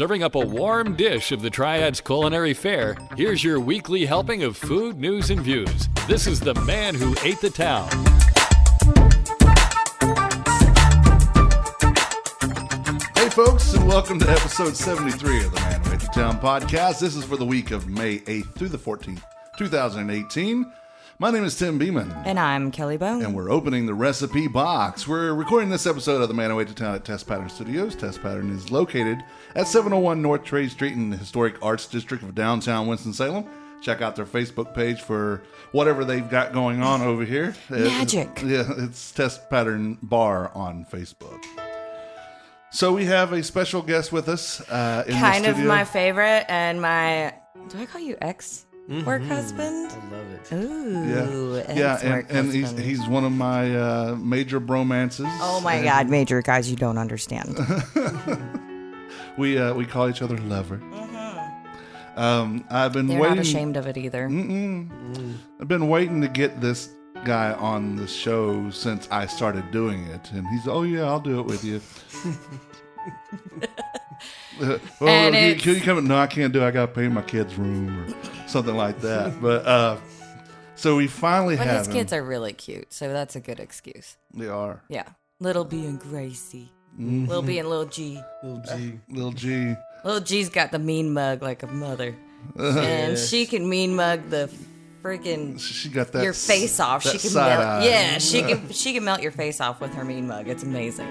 serving up a warm dish of the Triad's culinary fare, here's your weekly helping of food, news, and views. This is the man who ate the town. Hey folks, and welcome to episode 73 of the Man Who Ate the Town podcast. This is for the week of May 8th through the 14th, 2018. My name is Tim Beeman. And I'm Kelly Bone. And we're opening the recipe box. We're recording this episode of the Man Who Ate the Town at Test Pattern Studios. Test Pattern is located at 701 North Trade Street in the Historic Arts District of downtown Winston-Salem. Check out their Facebook page for whatever they've got going on over here. Magic. It's Test Pattern Bar on Facebook. So we have a special guest with us in the studio. Kind of my favorite and my, do I call you ex-work husband? I love it. Ooh, and he's one of my major bromances. Oh my God, major guys, you don't understand. We call each other lover. I've been They're waiting. not ashamed of it either. I've been waiting to get this guy on the show since I started doing it, and he's, oh yeah, I'll do it with you. Can you come? No, I can't do it. I got to pay my kids' room or something like that. But so we finally have his kids are really cute, so that's a good excuse. They are. Yeah, Little B and Gracie. Little B and Little G. Little G. Little G's got the mean mug like a mother, and she can mean mug the freaking she got that your face off. She can side melt. eye. Yeah, she can melt your face off with her mean mug. It's amazing.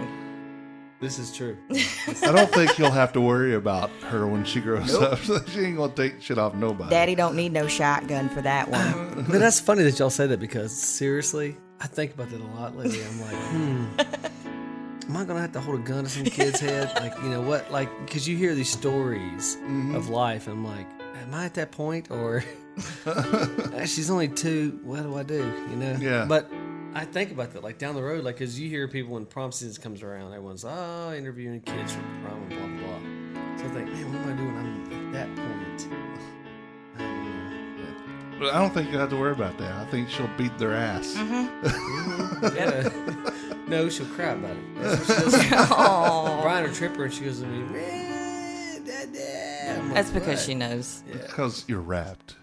This is true. I don't think you'll have to worry about her when she grows up. She ain't gonna take shit off nobody. Daddy don't need no shotgun for that one. But that's funny that y'all say that because seriously, I think about that a lot lately. I'm like, am I gonna have to hold a gun to some kid's head? Like, you know what? Like, because you hear these stories of life, and I'm like, am I at that point? Or she's only 2. What do I do? You know? Yeah. But I think about that, like down the road, like, because you hear people when prom season comes around, everyone's interviewing kids for prom and blah blah blah. So I think, man, what am I doing? I'm at that point. But I don't think you have to worry about that. I think she'll beat their ass. Yeah. No, she'll cry about it. That's what she does. Brian or Tripper, and she goes to me, man, Dad. That's because she knows. Yeah. Because you're wrapped.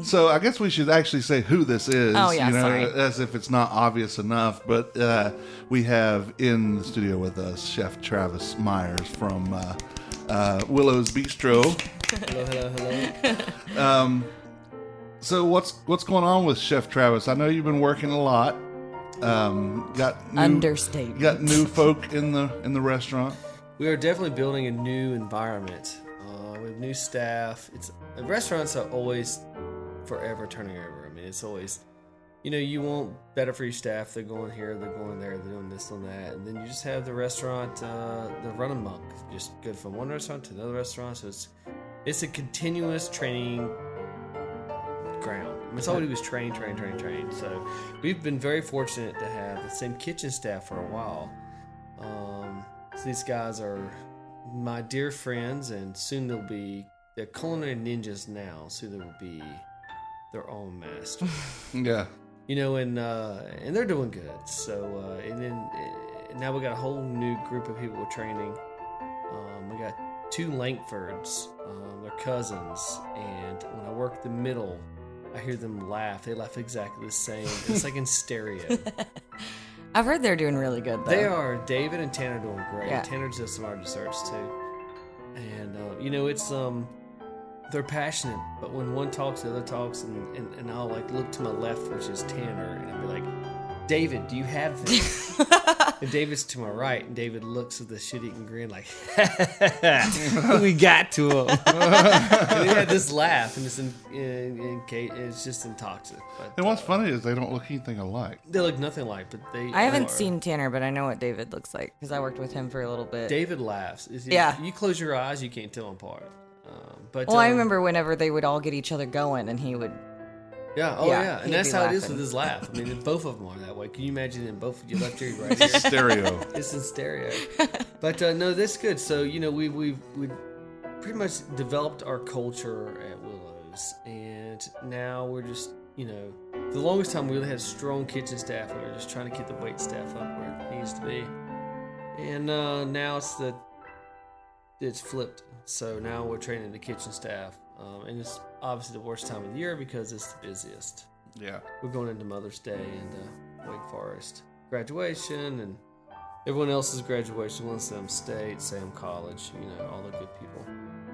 So I guess we should actually say who this is. Oh, yeah, sorry. As if it's not obvious enough. But we have in the studio with us Chef Travis Myers from Willows Bistro. Hello. So what's going on with Chef Travis? I know you've been working a lot. Understatement. Got new folk in the restaurant. We are definitely building a new environment. We have new staff. Restaurants are always forever turning over. I mean, it's always, you want better for your staff. They're going here, they're going there, they're doing this and that. And then you just have the restaurant, the run amok, just go from one restaurant to another restaurant. So it's a continuous training ground. I mean, it's all we do is train. So we've been very fortunate to have the same kitchen staff for a while. So these guys are my dear friends, and soon they're culinary ninjas now. Soon they will be their own master. Yeah. And they're doing good. So and then now we got a whole new group of people we're training. We got 2 Langfords, they're cousins, and when I work the middle, I hear them laugh. They laugh exactly the same. It's like in stereo. I've heard they're doing really good, though. They are. David and Tanner are doing great. Yeah. Tanner does some of our desserts, too. And, it's, they're passionate, but when one talks, the other talks, and I'll, like, look to my left, which is Tanner, and I'll be like, David, do you have this? And David's to my right, and David looks with a shit-eating grin like, we got to him. And they had this laugh, and it's just intoxic. But, And what's funny is they don't look anything alike. they look nothing like, but they I haven't are. seen Tanner, but I know what David looks like because I worked with him for a little bit. David laughs. Yeah. You close your eyes, you can't tell them apart. I remember whenever they would all get each other going, and he would. Yeah, Yeah, and he'd that's be how it is laughing. with his laugh. I mean, both of them are that way. Can you imagine them both with your left ear, right ear? Stereo. It's in stereo. But no, that's good. So we pretty much developed our culture at Willows, and now we're just the longest time we really had strong kitchen staff. We were just trying to get the wait staff up where it needs to be, and now it's the it's flipped. So now we're training the kitchen staff, and it's obviously the worst time of the year because it's the busiest. Yeah. We're going into Mother's Day and Wake Forest graduation, and everyone else's graduation. One of them state, Sam College, all the good people.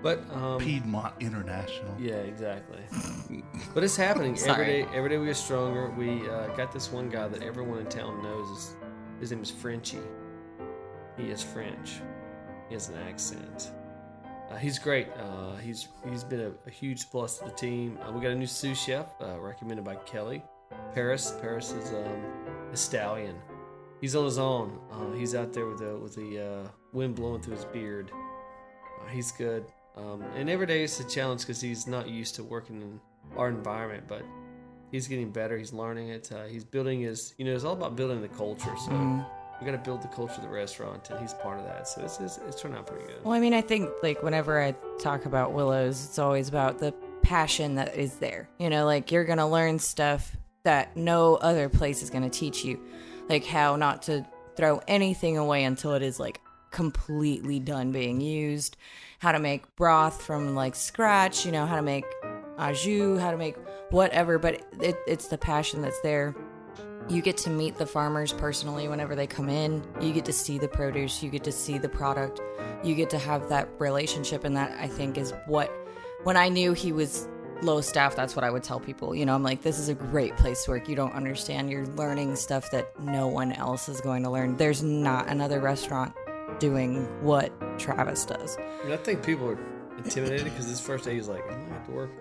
But Piedmont International. Yeah, exactly. But it's happening every day. Every day we get stronger. We got this one guy that everyone in town knows. His name is Frenchie. He is French. He has an accent. He's great. He's been a huge plus to the team. We got a new sous chef recommended by Kelly. Paris is a stallion. He's on his own. He's out there with the wind blowing through his beard. He's good. And every day it's a challenge because he's not used to working in our environment, but he's getting better. He's learning it. He's building his, it's all about building the culture. So we got to build the culture of the restaurant, and he's part of that. So it's turned out pretty good. Well, I mean, I think whenever I talk about Willows, it's always about the passion that is there. You're going to learn stuff that no other place is going to teach you, like how not to throw anything away until it is completely done being used, how to make broth from scratch, how to make au jus, how to make whatever, but it's the passion that's there. You get to meet the farmers personally whenever they come in. You get to see the produce, you get to see the product, you get to have that relationship, and that I think is what, when I knew he was low staff, that's what I would tell people. I'm like, this is a great place to work. You don't understand. You're learning stuff that no one else is going to learn. There's not another restaurant doing what Travis does. I think people are intimidated because this first day he's like, I'm not going to work.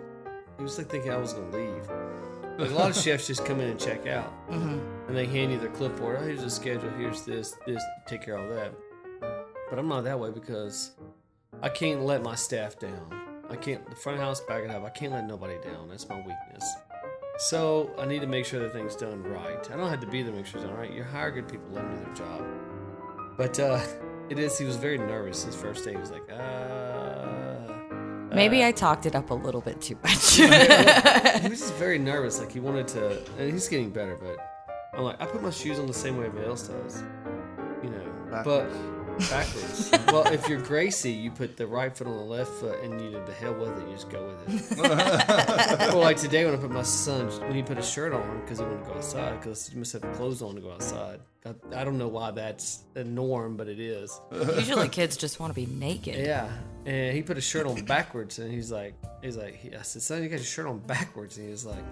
He was thinking I was going to leave. A lot of chefs just come in and check out, and they hand you their clipboard. Oh, here's the schedule. Here's this. Take care of all that. But I'm not that way because I can't let my staff down. I can't. The front of house, back of house, I can't let nobody down. That's my weakness. So I need to make sure that thing's done right. I don't have to be there to make sure it's done right. You hire good people, let them do their job. But it is. He was very nervous his first day. He was like, Maybe I talked it up a little bit too much. He was just very nervous. He wanted to, and he's getting better. But I'm like, I put my shoes on the same way everybody else does, Backwards. But backwards. Well, if you're Gracie, you put the right foot on the left foot, and the hell with it. You just go with it. Well, today when I put my son, when he put a shirt on because he wanted to go outside, because you must have clothes on to go outside. I don't know why that's a norm, but it is. Usually kids just want to be naked. Yeah. And he put a shirt on backwards, and he's like, I said, son, you got your shirt on backwards. And he was like,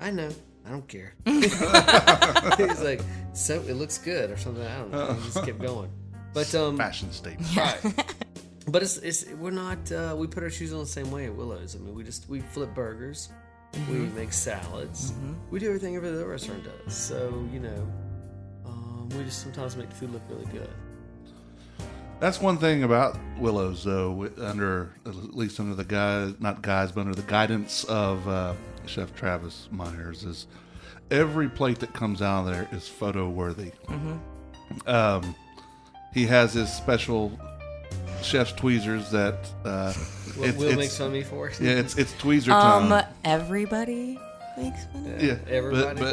I know. I don't care. He's like, so it looks good or something. I don't know. He just kept going. But Fashion statement. Right. But we're not, we put our shoes on the same way at Willows. I mean, we flip burgers. We make salads. We do everything every other restaurant does. So, we just sometimes make the food look really good. That's one thing about Willows, though, under the guidance of Chef Travis Myers, is every plate that comes out of there is photo worthy. He has his special chef's tweezers that Will makes fun of me for. Yeah, it's tweezer time. Everybody makes fun of me. Yeah, everybody. But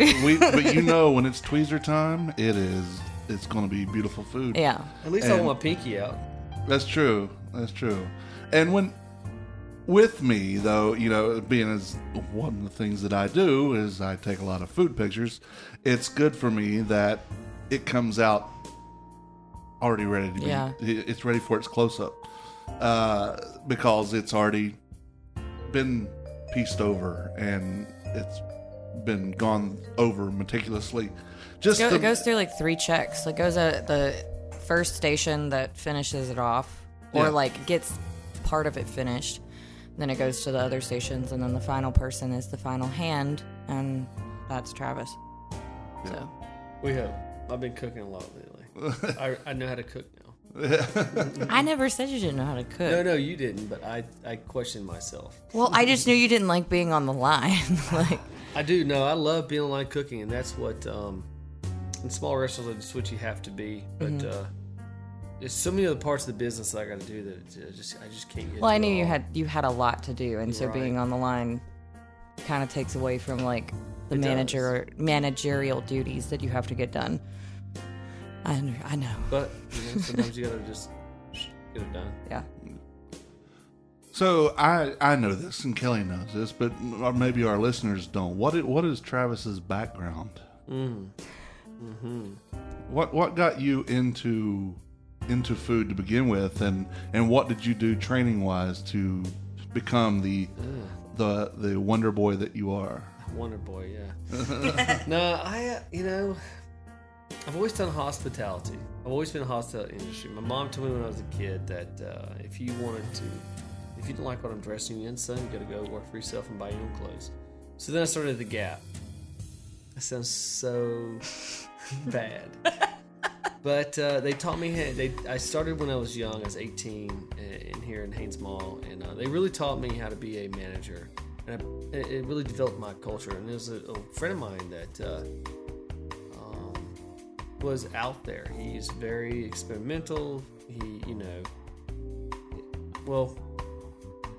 when it's tweezer time, it's going to be beautiful food. Yeah. At least I want my pinky out. That's true. And with me, though, being as one of the things that I do is I take a lot of food pictures, it's good for me that it comes out already ready to be. Yeah. It's ready for its close-up because it's already been pieced over and it's been gone over meticulously. It goes through 3 checks. It goes at the first station that finishes it off, or gets part of it finished. Then it goes to the other stations, and then the final person is the final hand, and that's Travis. Yeah. So we have. I've been cooking a lot lately. I know how to cook now. I never said you didn't know how to cook. No, you didn't. But I questioned myself. Well, I just knew you didn't like being on the line. I do. No, I love being on line cooking, and that's what. In small restaurants, that's what you have to be. But there's so many other parts of the business that I got to do that I just can't get. Well, I knew you had a lot to do, and so Right. being on the line kind of takes away from the managerial duties that you have to get done. I know. But sometimes you got to just could have done. Yeah. So I know this, and Kelly knows this, but or maybe our listeners don't. What is Travis's background? What got you into food to begin with, and what did you do training wise to become the wonder boy that you are? Wonder boy, yeah. No, I've always done hospitality. I've always been in the hospitality industry. My mom told me when I was a kid that if you didn't like what I'm dressing you in, son, you got to go work for yourself and buy your own clothes. So then I started at the Gap. That sounds so bad. But they taught me. I started when I was young. I was 18 in here in Haynes Mall, and they really taught me how to be a manager. And it really developed my culture. And there's a friend of mine that was out there. He's very experimental.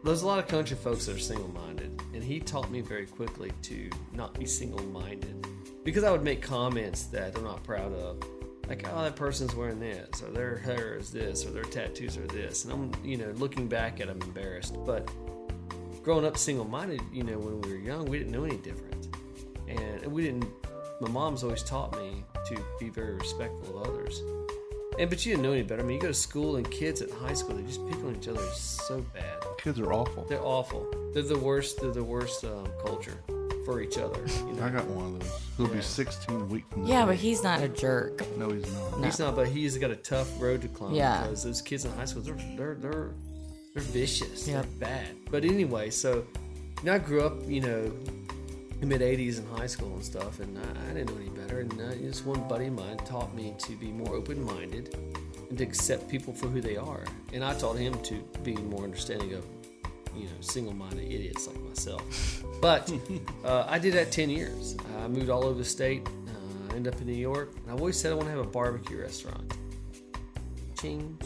There's a lot of country folks that are single-minded, and he taught me very quickly to not be single-minded, because I would make comments that I'm not proud of, like, oh, that person's wearing this, or their hair is this, or their tattoos are this, and I'm, looking back at it, I'm embarrassed. But growing up single-minded, when we were young, we didn't know any different, and my mom's always taught me to be very respectful of others. But you didn't know any better. I mean, you go to school, and kids at high school, they just pick on each other so bad. Kids are awful. They're awful. They're the worst culture for each other. I got one of those. He'll be 16 a week from Yeah, but he's not a jerk. No, he's not. No. He's not, but he's got a tough road to climb. Yeah. Because those kids in high school, they're vicious. Yep. They're bad. But anyway, so I grew up, in the mid-'80s in high school and stuff, and I didn't know any better. And just one buddy of mine taught me to be more open-minded and to accept people for who they are. And I taught him to be more understanding of, single-minded idiots like myself. But I did that 10 years. I moved all over the state. I ended up in New York. And I always said I want to have a barbecue restaurant. Ching.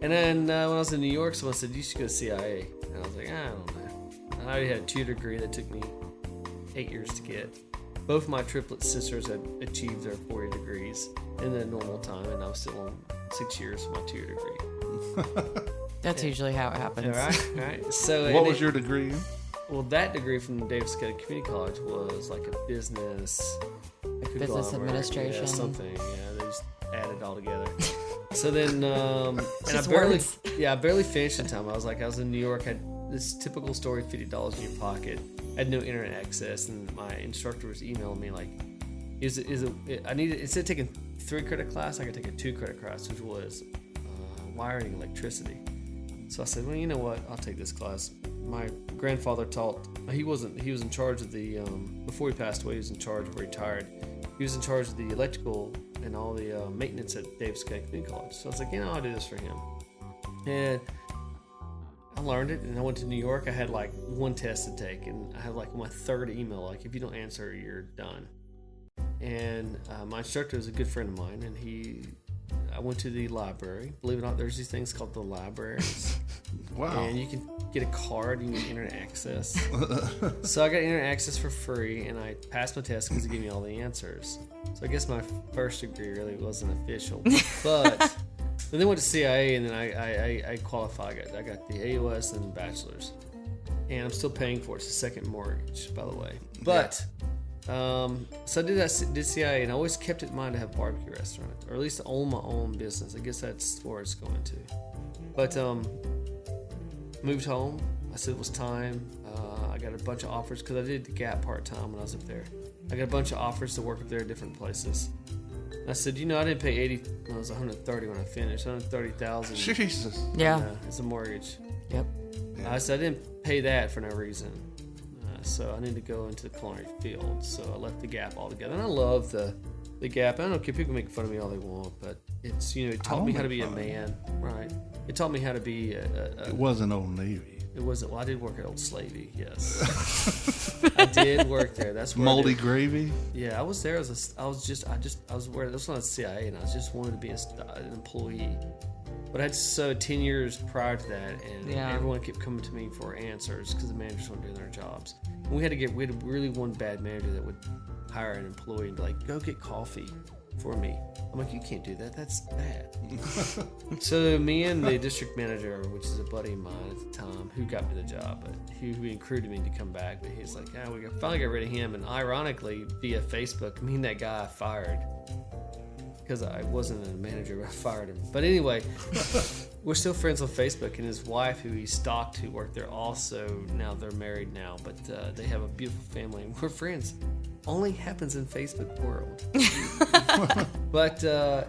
And then when I was in New York, someone said, you should go to CIA. And I was like, I don't know. I already had a tutor degree that took me 8 years to get. Both my triplet sisters had achieved their 4-year degrees in the normal time, and I was still on 6 years for my 2-year degree. That's usually how it happens. All right. So what was your degree? Well, that degree from Davis County Community College was like a business administration. Yeah, something. Yeah, they just added it all together. So then, and I barely finished in time. I was in New York, had this typical story, $50 in your pocket. I had no internet access, and my instructor was emailing me like, I needed, instead of taking 3 credit class, I could take a 2 credit class, which was wiring electricity. So I said, well, you know what? I'll take this class. My grandfather taught. He was in charge of the before he passed away. He was in charge of retired. He was in charge of the electrical and all the maintenance at Davis County Community College. So I was like, I'll do this for him. And I learned it, and I went to New York. I had like 1 test to take, and I had like my 3rd email. Like, if you don't answer, you're done. And my instructor was a good friend of mine, and I went to the library. Believe it or not, there's these things called the libraries. Wow. And you can get a card, you can get internet access. So I got internet access for free, and I passed my test because it gave me all the answers. So I guess my first degree really wasn't official. But then I went to CIA, and then I qualified. I got the AOS and the bachelor's. And I'm still paying for it. It's a second mortgage, by the way. But... so I did CIA, and I always kept it in mind to have a barbecue restaurant, or at least to own my own business. I guess that's where it's going to. But moved home. I said it was time. I got a bunch of offers because I did the Gap part-time when I was up there. I got a bunch of offers to work up there at different places. And I said, I didn't pay 80. It was 130 when I finished. 130,000. Jesus. Yeah. It's a mortgage. Yep. I said I didn't pay that for no reason. So I need to go into the culinary field. So I left the Gap altogether. And I love the Gap. I don't care, people make fun of me all they want, but it's, it taught me how to be a man. Right. It taught me how to be It wasn't Old Navy. It wasn't. Well, I did work at Old Slavey, yes. I did work there. That's where Moldy Gravy? Yeah, I was there as I was where this was on the CIA, and I just wanted to be an employee. But I had 10 years prior to that, and everyone kept coming to me for answers because the managers weren't doing their jobs. And we had really one bad manager that would hire an employee and be like, go get coffee. for me. I'm like, you can't do that. That's bad. So me and the district manager, which is a buddy of mine at the time, who got me the job, but he recruited me to come back. But he's like, we finally got rid of him. And ironically, via Facebook, me and that guy I fired. Because I wasn't a manager, but I fired him. But anyway, we're still friends on Facebook. And his wife, who he stalked, who worked there also, now they're married now. But they have a beautiful family. And we're friends. Only happens in Facebook world. But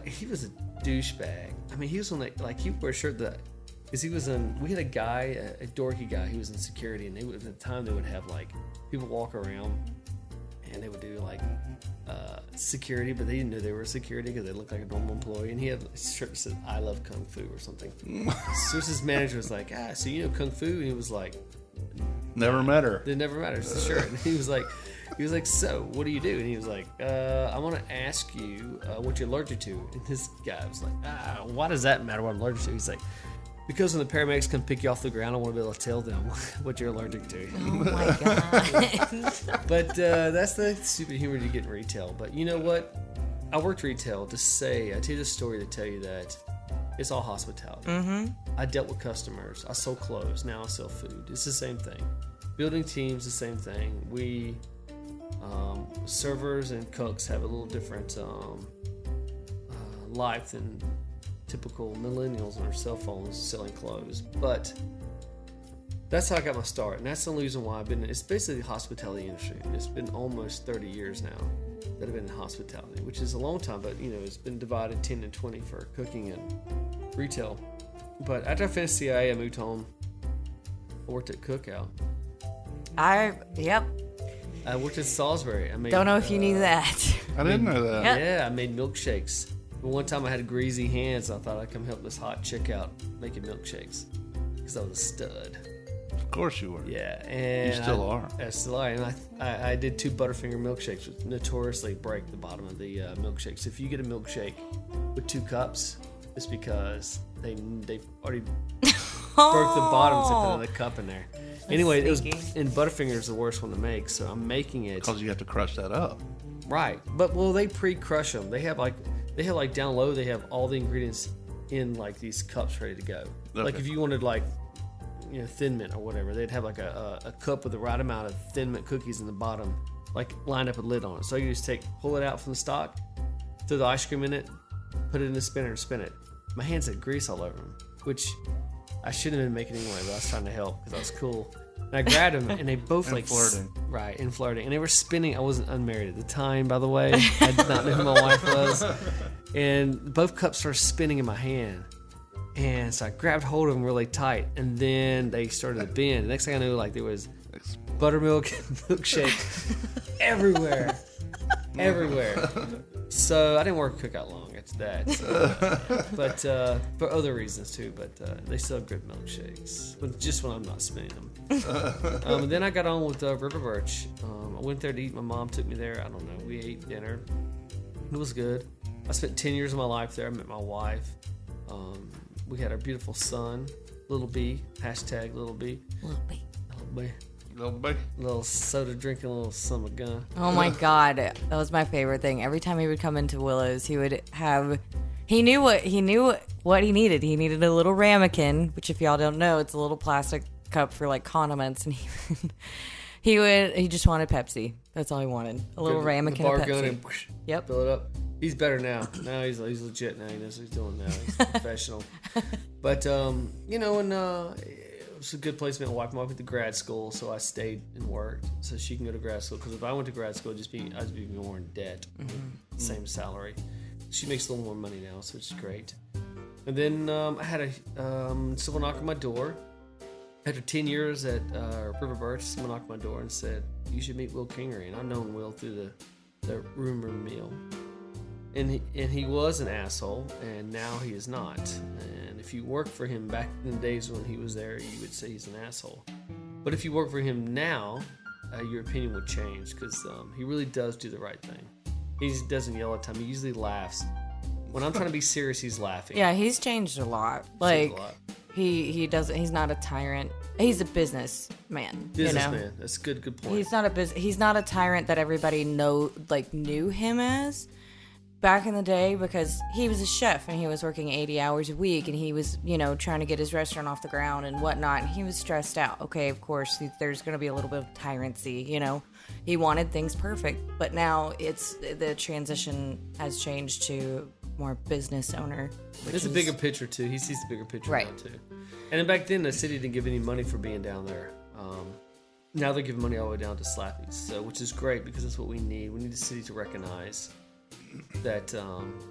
he was a douchebag. I mean, he was on like he wore a shirt that, because he was in. We had a guy, a dorky guy, who was in security, and at the time they would have like people walk around, and they would do like security, but they didn't know they were security because they looked like a normal employee. And he had a shirt that said "I love Kung Fu" or something. So his manager was like, so you know Kung Fu? And he was like, never met her. It never matters. It's a shirt. And he was like, so what do you do? And he was like, I want to ask you what you're allergic to. And this guy was like, why does that matter what I'm allergic to? He's like, because when the paramedics come pick you off the ground, I want to be able to tell them what you're allergic to. Oh my god. But that's the stupid humor you get in retail. But you know what? I worked retail I tell you this story to tell you that it's all hospitality. Mm-hmm. I dealt with customers. I sold clothes. Now I sell food. It's the same thing. Building teams, the same thing. We... servers and cooks have a little different life than typical millennials on their cell phones selling clothes. But that's how I got my start, and that's the reason why it's basically the hospitality industry. It's been almost 30 years now that I've been in hospitality, which is a long time, but it's been divided 10 and 20 for cooking and retail. But after I finished CIA, I moved home. I worked at Cookout. Yep. I worked at Salisbury. Don't know if you knew that. I didn't know that. Yep. Yeah, I made milkshakes. But one time I had greasy hands. I thought I'd come help this hot chick out making milkshakes because I was a stud. Of course you were. Yeah, and you still are. I still are. And I did 2 Butterfinger milkshakes, which notoriously break the bottom of the milkshakes. If you get a milkshake with 2 cups, it's because they already broke the bottoms and put another cup in there. Anyway, Butterfinger is the worst one to make, so I'm making it because you have to crush that up. Right, but they pre-crush them. They have like down low. They have all the ingredients in like these cups ready to go. Okay. Like if you wanted like Thin Mint or whatever, they'd have like a cup with the right amount of Thin Mint cookies in the bottom, like lined up with a lid on it. So you just pull it out from the stock, throw the ice cream in it, put it in the spinner and spin it. My hands had grease all over them, which I shouldn't have been making anyway, but I was trying to help because I was cool. And I grabbed them, and they both and flirting. Right, and flirting. And they were spinning. I wasn't unmarried at the time, by the way. I did not know who my wife was. And both cups started spinning in my hand. And so I grabbed hold of them really tight, and then they started to bend. The next thing I knew, like there was buttermilk milkshake everywhere. Everywhere. So I didn't work at Cookout long after that. So, but for other reasons too. But they still have good milkshakes, but just when I'm not spinning them. And then I got on with River Birch. I went there to eat. My mom took me there. I don't know. We ate dinner. It was good. I spent 10 years of my life there. I met my wife. We had our beautiful son, Little B. Hashtag Little B. Little B. Little B. Little bit. Little soda drinking, little son of a gun. Oh my god, that was my favorite thing. Every time he would come into Willows, he would have. He knew what he needed. He needed a little ramekin, which if y'all don't know, it's a little plastic cup for like condiments, and he just wanted Pepsi. That's all he wanted. A little ramekin of Pepsi. Gun and yep. Fill it up. He's better now. Now he's legit now. He knows what he's doing now. He's professional. But it was a good place to meet my wife. My wife went to grad school, so I stayed and worked so she can go to grad school. Because if I went to grad school, I'd be more in debt. Mm-hmm. Same salary. She makes a little more money now, so it's great. And then I had someone knock on my door. After 10 years at River Birch, someone knocked on my door and said, "You should meet Will Kingery." And I've known Will through the rumor mill. And he was an asshole, and now he is not. And if you worked for him back in the days when he was there, you would say he's an asshole. But if you work for him now, your opinion would change because he really does do the right thing. He doesn't yell at time. He usually laughs. When I'm trying to be serious, he's laughing. Yeah, he's changed a lot. He doesn't. He's not a tyrant. He's a businessman. Businessman. That's a good point. He's not a tyrant that everybody knew him as. back in the day, because he was a chef and he was working 80 hours a week and he was, trying to get his restaurant off the ground and whatnot, and he was stressed out. Okay, of course, there's going to be a little bit of tyrancy, He wanted things perfect, but now the transition has changed to more business owner. It's a bigger picture, too. He sees the bigger picture right. now, too. And then back then, the city didn't give any money for being down there. Now they're giving money all the way down to Slappy's, which is great because that's what we need. We need the city to recognize that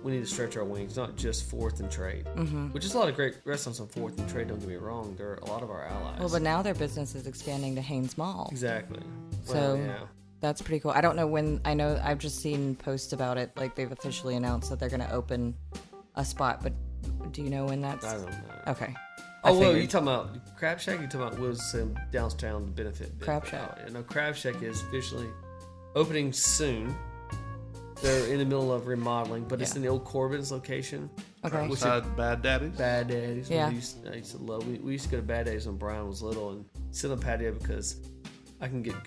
we need to stretch our wings, not just 4th and Trade, which is a lot of great restaurants on 4th and Trade, don't get me wrong. They're a lot of our allies. Well, but now their business is expanding to Haynes Mall. Exactly. So yeah. That's pretty cool. I don't know when. I know I've just seen posts about it. Like they've officially announced that they're going to open a spot, but do you know when that's? I don't know. Okay. Oh, well, you talking about Crab Shack? You talking about Willows downtown benefit? Crab Shack. Oh, no, Crab Shack is officially opening soon. They're in the middle of remodeling, but it's in the old Corbin's location. Okay. Beside Bad Daddy's? Bad Daddy's. Yeah. I used to love. We used to go to Bad Daddy's when Brian was little and sit on the patio because I can get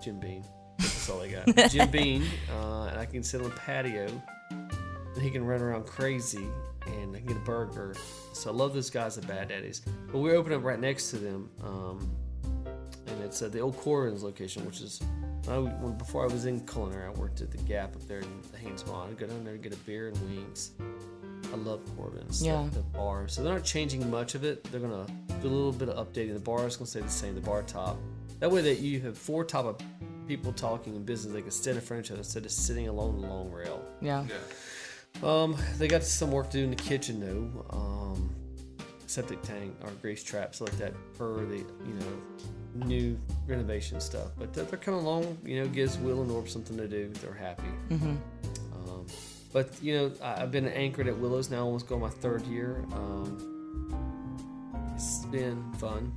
Jim Beam. That's all I got. Jim Beam, and I can sit on the patio, and he can run around crazy, and I can get a burger. So I love those guys at Bad Daddy's. But we're opening up right next to them, and it's the old Corbin's location, which is before I was in Culinary, I worked at the Gap up there in the Haynes Mall. I'd go down there and get a beer and wings. I love Corbin's, the bar. So they're not changing much of it. They're gonna do a little bit of updating. The bar is gonna stay the same. The bar top. That way that you have 4 top of people talking in business. They can stand in front of each other instead of sitting along the long rail. Yeah. They got some work to do in the kitchen though. Septic tank or grease trap, stuff like that for the new renovation stuff. But they're coming along. Gives Will and Orb something to do. They're happy. Mm-hmm. But I've been anchored at Willows now, almost going my 3rd year. It's been fun.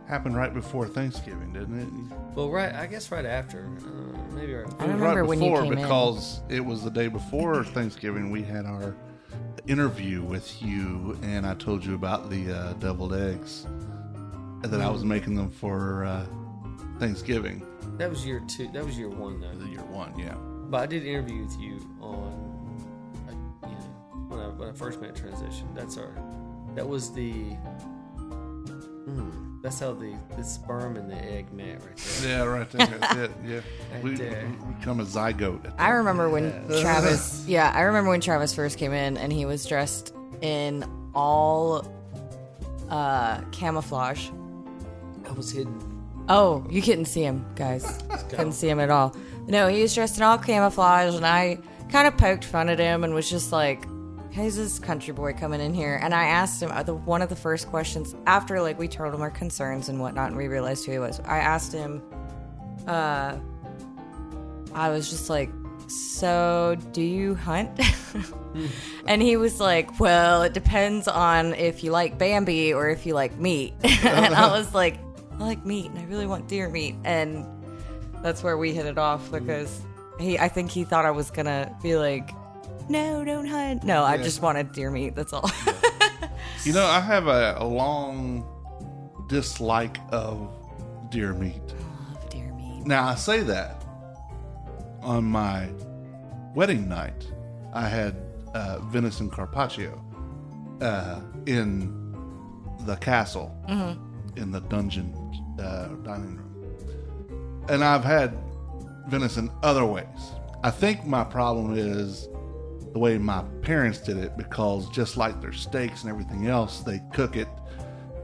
Happened right before Thanksgiving, didn't it? Well, I guess right after. Maybe right before. I remember right when before, you came because it was the day before Thanksgiving. We had our interview with you, and I told you about the deviled eggs, and that I was making them for Thanksgiving. That was year 2. That was year 1, though. The year 1, yeah. But I did an interview with you on, when I first made Transition. That was the. That's how the sperm and the egg met right there. Yeah, right there. That's it. Yeah, Right we there. become a zygote. I remember when Travis. Yeah, I remember when Travis first came in and he was dressed in all camouflage. I was hidden. Oh, you couldn't see him, guys. Couldn't see him at all. No, he was dressed in all camouflage, and I kind of poked fun at him and was just like, "Who's this country boy coming in here?" And I asked him one of the first questions after we told him our concerns and whatnot, and we realized who he was. I asked him, I was just like, "So, do you hunt?" And he was like, "Well, it depends on if you like Bambi or if you like meat." And I was like, "I like meat, and I really want deer meat." And that's where we hit it off because I think he thought I was gonna be like, "No, don't hunt." No, I just wanted deer meat. That's all. I have a long dislike of deer meat. I love deer meat. Now, I say that on my wedding night, I had venison carpaccio in the castle, in the dungeon dining room. And I've had venison other ways. I think my problem is the way my parents did it, because just like their steaks and everything else, they cook it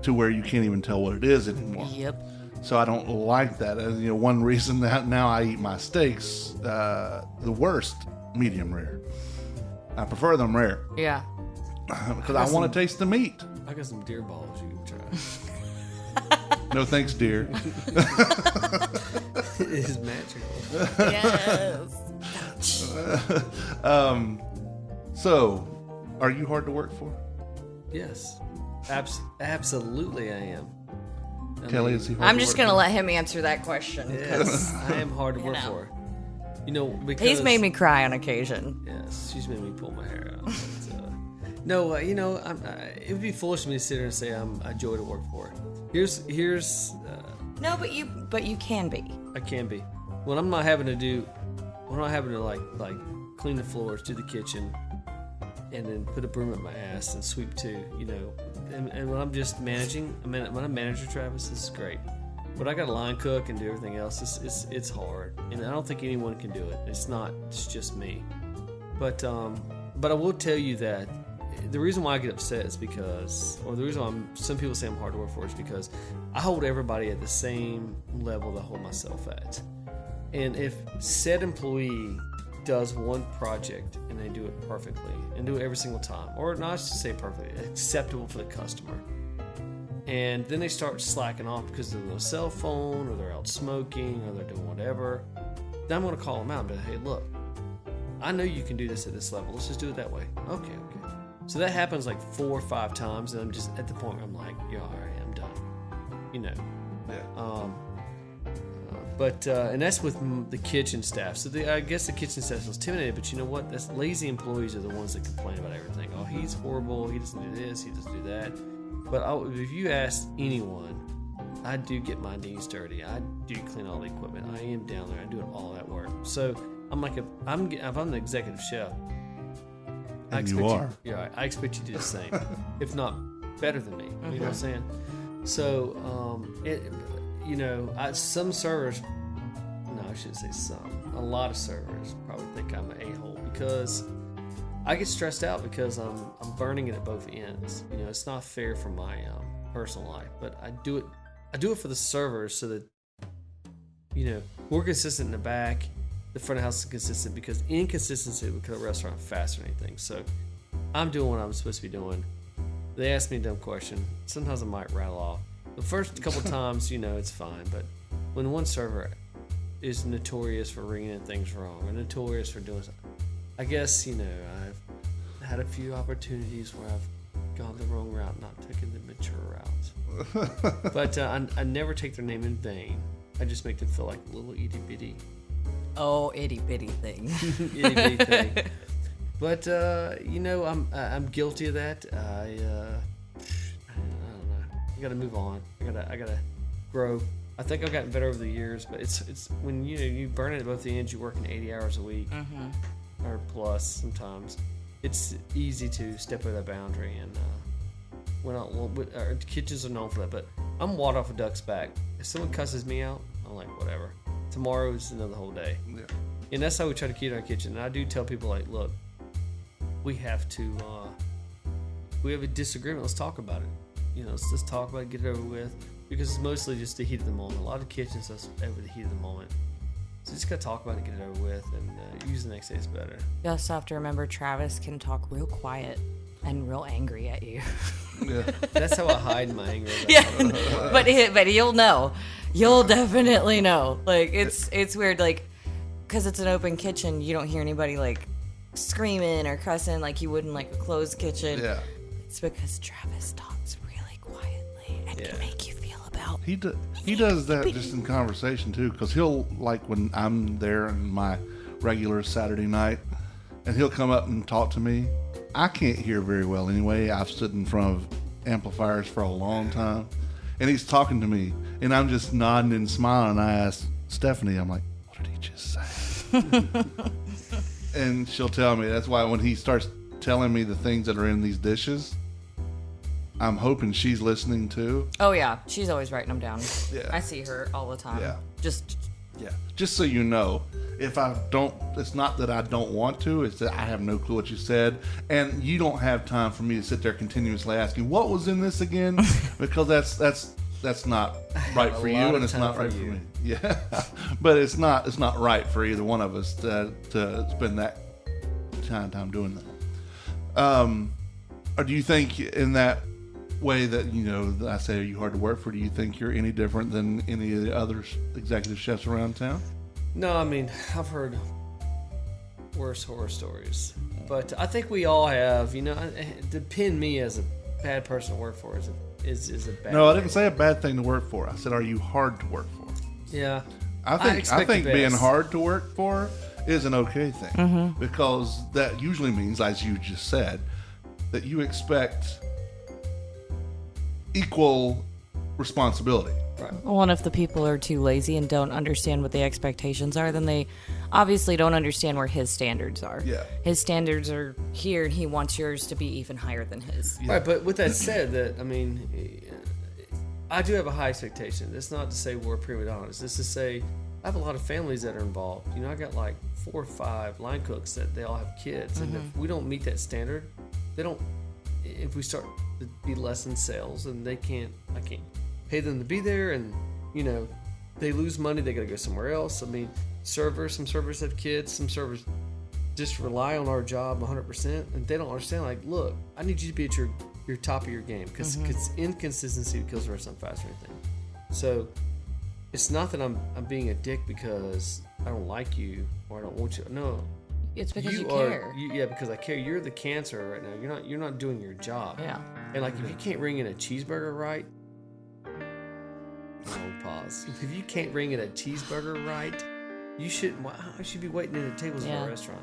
to where you can't even tell what it is anymore. Yep. So I don't like that. One reason that now I eat my steaks the worst, medium rare. I prefer them rare Yeah. because I want to taste the meat. I got some deer balls you can try. No thanks, dear. It is magical. Yes. So, are you hard to work for? Yes. Absolutely I am. Kelly, is he hard I'm to just work going to for? let him answer that question. Yes, I am hard to work know. for. Because He's made me cry on occasion. Yes, she's made me pull my hair out. But, no, it would be foolish of me to sit here and say I joy to work for. Here's. No, but you can be. I can be when I'm not having to like clean the floors, do the kitchen, and then put a broom up my ass and sweep too, you know. And when I'm just managing, when I'm manager, Travis, this is great. But I got to line cook and do everything else. It's hard, and I don't think anyone can do it. It's just me. But I will tell you that the reason why I get upset is because, or the reason why some people say I'm hard to work for is because I hold everybody at the same level that I hold myself at. And if said employee does one project and they do it perfectly and do it every single time, or not to say perfectly, acceptable for the customer, and then they start slacking off because they're on a cell phone or they're out smoking or they're doing whatever, then I'm going to call them out and be like, hey, look, I know you can do this at this level. Let's just do it that way. Okay. So that happens like 4 or 5 times, and I'm just at the point where I'm like, yeah, all right, I'm done. You know. Yeah. And that's with the kitchen staff. So I guess the kitchen staff was intimidated, but you know what? That's lazy employees are the ones that complain about everything. Oh, he's horrible. He doesn't do this. He doesn't do that. But if you ask anyone, I do get my knees dirty. I do clean all the equipment. I am down there. I do all that work. So I'm like, if I'm the executive chef, I expect you to do the same, if not better than me. You know what I'm saying? So, some servers, no, I shouldn't say some. A lot of servers probably think I'm an a-hole because I get stressed out because I'm burning it at both ends. You know, it's not fair for my personal life, but I do it for the servers so that, you know, we're consistent in the back. The front of the house is consistent because inconsistency would kill a restaurant faster than anything. So I'm doing what I'm supposed to be doing. They ask me a dumb question. Sometimes I might rattle off. The first couple times, you know, it's fine. But when one server is notorious for ringing in things wrong or notorious for doing something, I guess, you know, I've had a few opportunities where I've gone the wrong route, not taken the mature route. But I never take their name in vain. I just make them feel like a little itty bitty. Oh, itty bitty thing. Itty bitty thing. But you know, I'm guilty of that. I don't know. I gotta move on. I gotta grow. I think I've gotten better over the years, but it's when you burn it at both ends. You're working 80 hours a week or plus sometimes. It's easy to step over that boundary, and our kitchens are known for that. But I'm water off a duck's back. If someone cusses me out, I'm like, whatever. Tomorrow is another whole day. Yeah. And that's how we try to keep our kitchen. And I do tell people, like, look, we have a disagreement. Let's talk about it. You know, let's talk about it, get it over with. Because it's mostly just the heat of the moment. A lot of kitchens, that's over the heat of the moment. So just got to talk about it, get it over with, and usually the next day is better. You also have to remember Travis can talk real quiet and real angry at you. Yeah. That's how I hide my anger. Yeah, but you'll know. You'll definitely know. Like, it's weird, like, because it's an open kitchen, you don't hear anybody, like, screaming or cussing like you would in, like, a closed kitchen. Yeah. It's because Travis talks really quietly and can make you feel about... He does that just in conversation, too, because he'll, like, when I'm there on my regular Saturday night, and he'll come up and talk to me. I can't hear very well anyway. I've stood in front of amplifiers for a long time. And he's talking to me, and I'm just nodding and smiling. And I ask Stephanie, I'm like, what did he just say? And she'll tell me. That's why when he starts telling me the things that are in these dishes, I'm hoping she's listening too. Oh, yeah. She's always writing them down. Yeah. I see her all the time. Yeah. Just so you know, if I don't, it's not that I don't want to, it's that I have no clue what you said, and you don't have time for me to sit there continuously asking what was in this again, because that's not right for you, and it's not right for me. Yeah, but it's not right for either one of us to spend that time doing that. Or do you think in that way that, you know, I say, are you hard to work for? Do you think you're any different than any of the other executive chefs around town? No, I mean, I've heard worse horror stories, but I think we all have. You know, to pin me as a bad person to work for is a bad. No, I didn't say a bad thing to work for. I said, are you hard to work for? Yeah, I think being hard to work for is an okay thing, because that usually means, as you just said, that you expect equal responsibility. Right. Well, and if the people are too lazy and don't understand what the expectations are, then they obviously don't understand where his standards are. Yeah. His standards are here, and he wants yours to be even higher than his. Yeah. Right, but with that said, I do have a high expectation. That's not to say we're prima donnas. This is to say I have a lot of families that are involved. I got like 4 or 5 line cooks that they all have kids, and if we don't meet that standard, they don't. If we start to be less in sales, and I can't pay them to be there, and they lose money, they got to go somewhere else. Some servers have kids, some servers just rely on our job 100%, and they don't understand. Like, look, I need you to be at your top of your game, because inconsistency kills the restaurant faster than anything. So it's not that I'm being a dick because I don't like you or I don't want you. No, it's because you care. Yeah, because I care. You're the cancer right now. You're not doing your job. Yeah. And like, if you can't ring in a cheeseburger right, pause. If you can't ring in a cheeseburger right, you shouldn't. I should be waiting at the tables in a restaurant.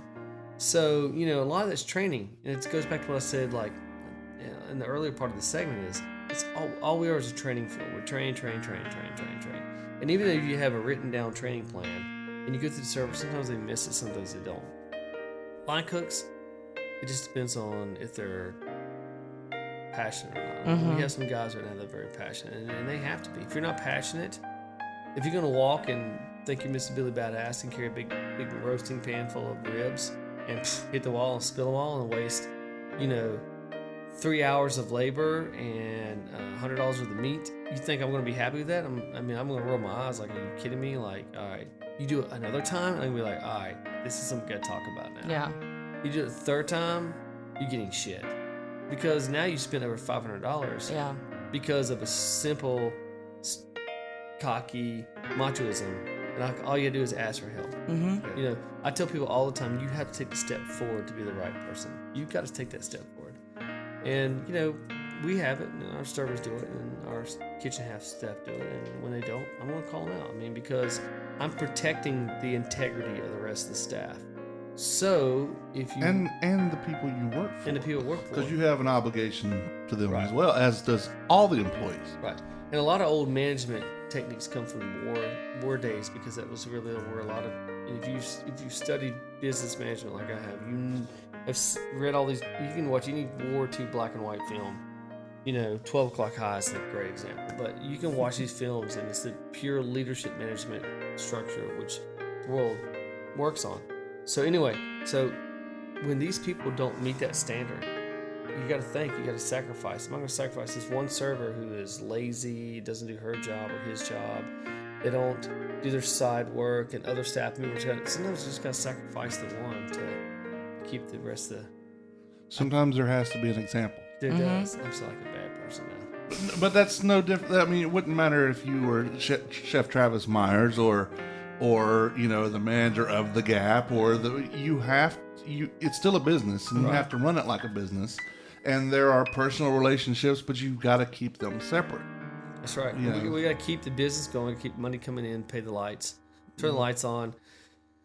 So a lot of that's training, and it goes back to what I said like in the earlier part of the segment is it's all we are is a training field. We're train. And even if you have a written down training plan and you go through the service, sometimes they miss it, sometimes they don't. Line cooks, it just depends on if they're passionate or not. We have some guys right now that are very passionate, and they have to be. If you're not passionate, if you're going to walk and think you're Mr. Billy Badass and carry a big roasting pan full of ribs and hit the wall and spill them all and waste, 3 hours of labor and $100 worth of meat, you think I'm going to be happy with that? I'm going to roll my eyes like, are you kidding me? Like, all right, you do it another time, I'm going to be like, all right, this is something we got to talk about now. Yeah. You do it the third time, you're getting shit. Because now you spent over $500 because of a simple, cocky machoism. And all you gotta do is ask for help. I tell people all the time, you have to take the step forward to be the right person. You've got to take that step forward. And, we have it, and our servers do it, and our kitchen half staff do it. And when they don't, I'm going to call them out. Because I'm protecting the integrity of the rest of the staff. So if you and the people you work for, because you have an obligation to them as well, as does all the employees. Right. And a lot of old management techniques come from war days, because that was really where a lot of, if you studied business management like I have, you have read all these. You can watch any War II black and white film. 12 O'Clock High is a great example, but you can watch these films, and it's the pure leadership management structure which the world works on. So anyway, when these people don't meet that standard, you got to sacrifice. I'm not going to sacrifice this one server who is lazy, doesn't do her job or his job. They don't do their side work, and other staff members sometimes just got to sacrifice the one to keep the rest of the. Sometimes there has to be an example. There does. I'm still like a bad person now. But that's no different. It wouldn't matter if you were Chef Travis Myers or the manager of the Gap, or it's still a business, and you have to run it like a business, and there are personal relationships, but you've got to keep them separate. That's right. We got to keep the business going, keep money coming in, pay the lights, turn the lights on,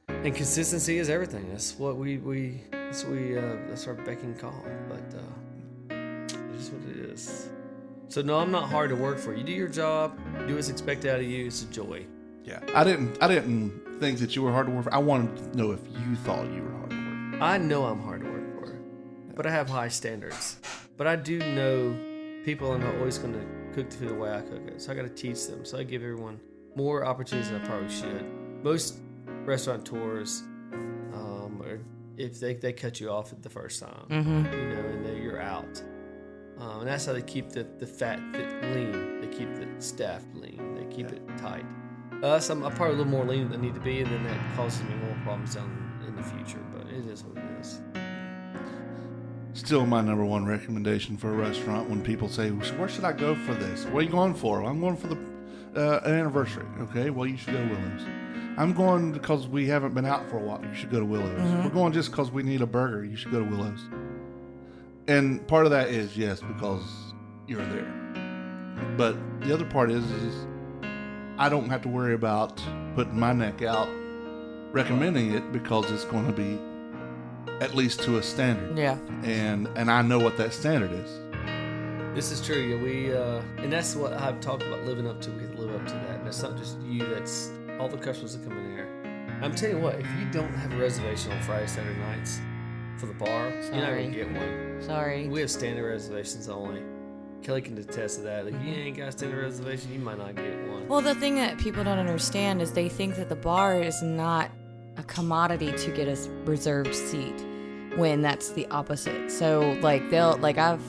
and consistency is everything. That's what that's our beck and call. But it is what it is. So no, I'm not hard to work for. You do your job, do what's expected out of you. It's a joy. Yeah, I didn't think that you were hard to work for. I wanted to know if you thought you were hard to work for. I know I'm hard to work for, but I have high standards. But I do know people are not always going to cook the food the way I cook it, so I got to teach them. So I give everyone more opportunities than I probably should. Most restaurateurs, if they cut you off at the first time, and you're out. And that's how they keep the fat lean. They keep the staff lean. They keep it tight. I'm probably a little more lean than I need to be, and then that causes me more problems down in the future. But it is what it is. Still my number one recommendation for a restaurant when people say, where should I go for this? What are you going for? I'm going for the anniversary. Okay, well, you should go to Willows. I'm going because we haven't been out for a while. You should go to Willows. We're going just because we need a burger. You should go to Willows. And part of that is, yes, because you're there. But the other part is I don't have to worry about putting my neck out recommending it, because it's going to be at least to a standard. Yeah. And I know what that standard is. This is true. Yeah, we and that's what I've talked about living up to. We live up to that. And it's not just you. That's all the customers that come in here. I'm telling you what, if you don't have a reservation on Friday, Saturday nights for the bar, you're not going to get one. Sorry. We have standing reservations only. Kelly can attest to that. If you ain't got a standing reservation, you might not get one. Well, the thing that people don't understand is they think that the bar is not a commodity to get a reserved seat, when that's the opposite. So, like, I've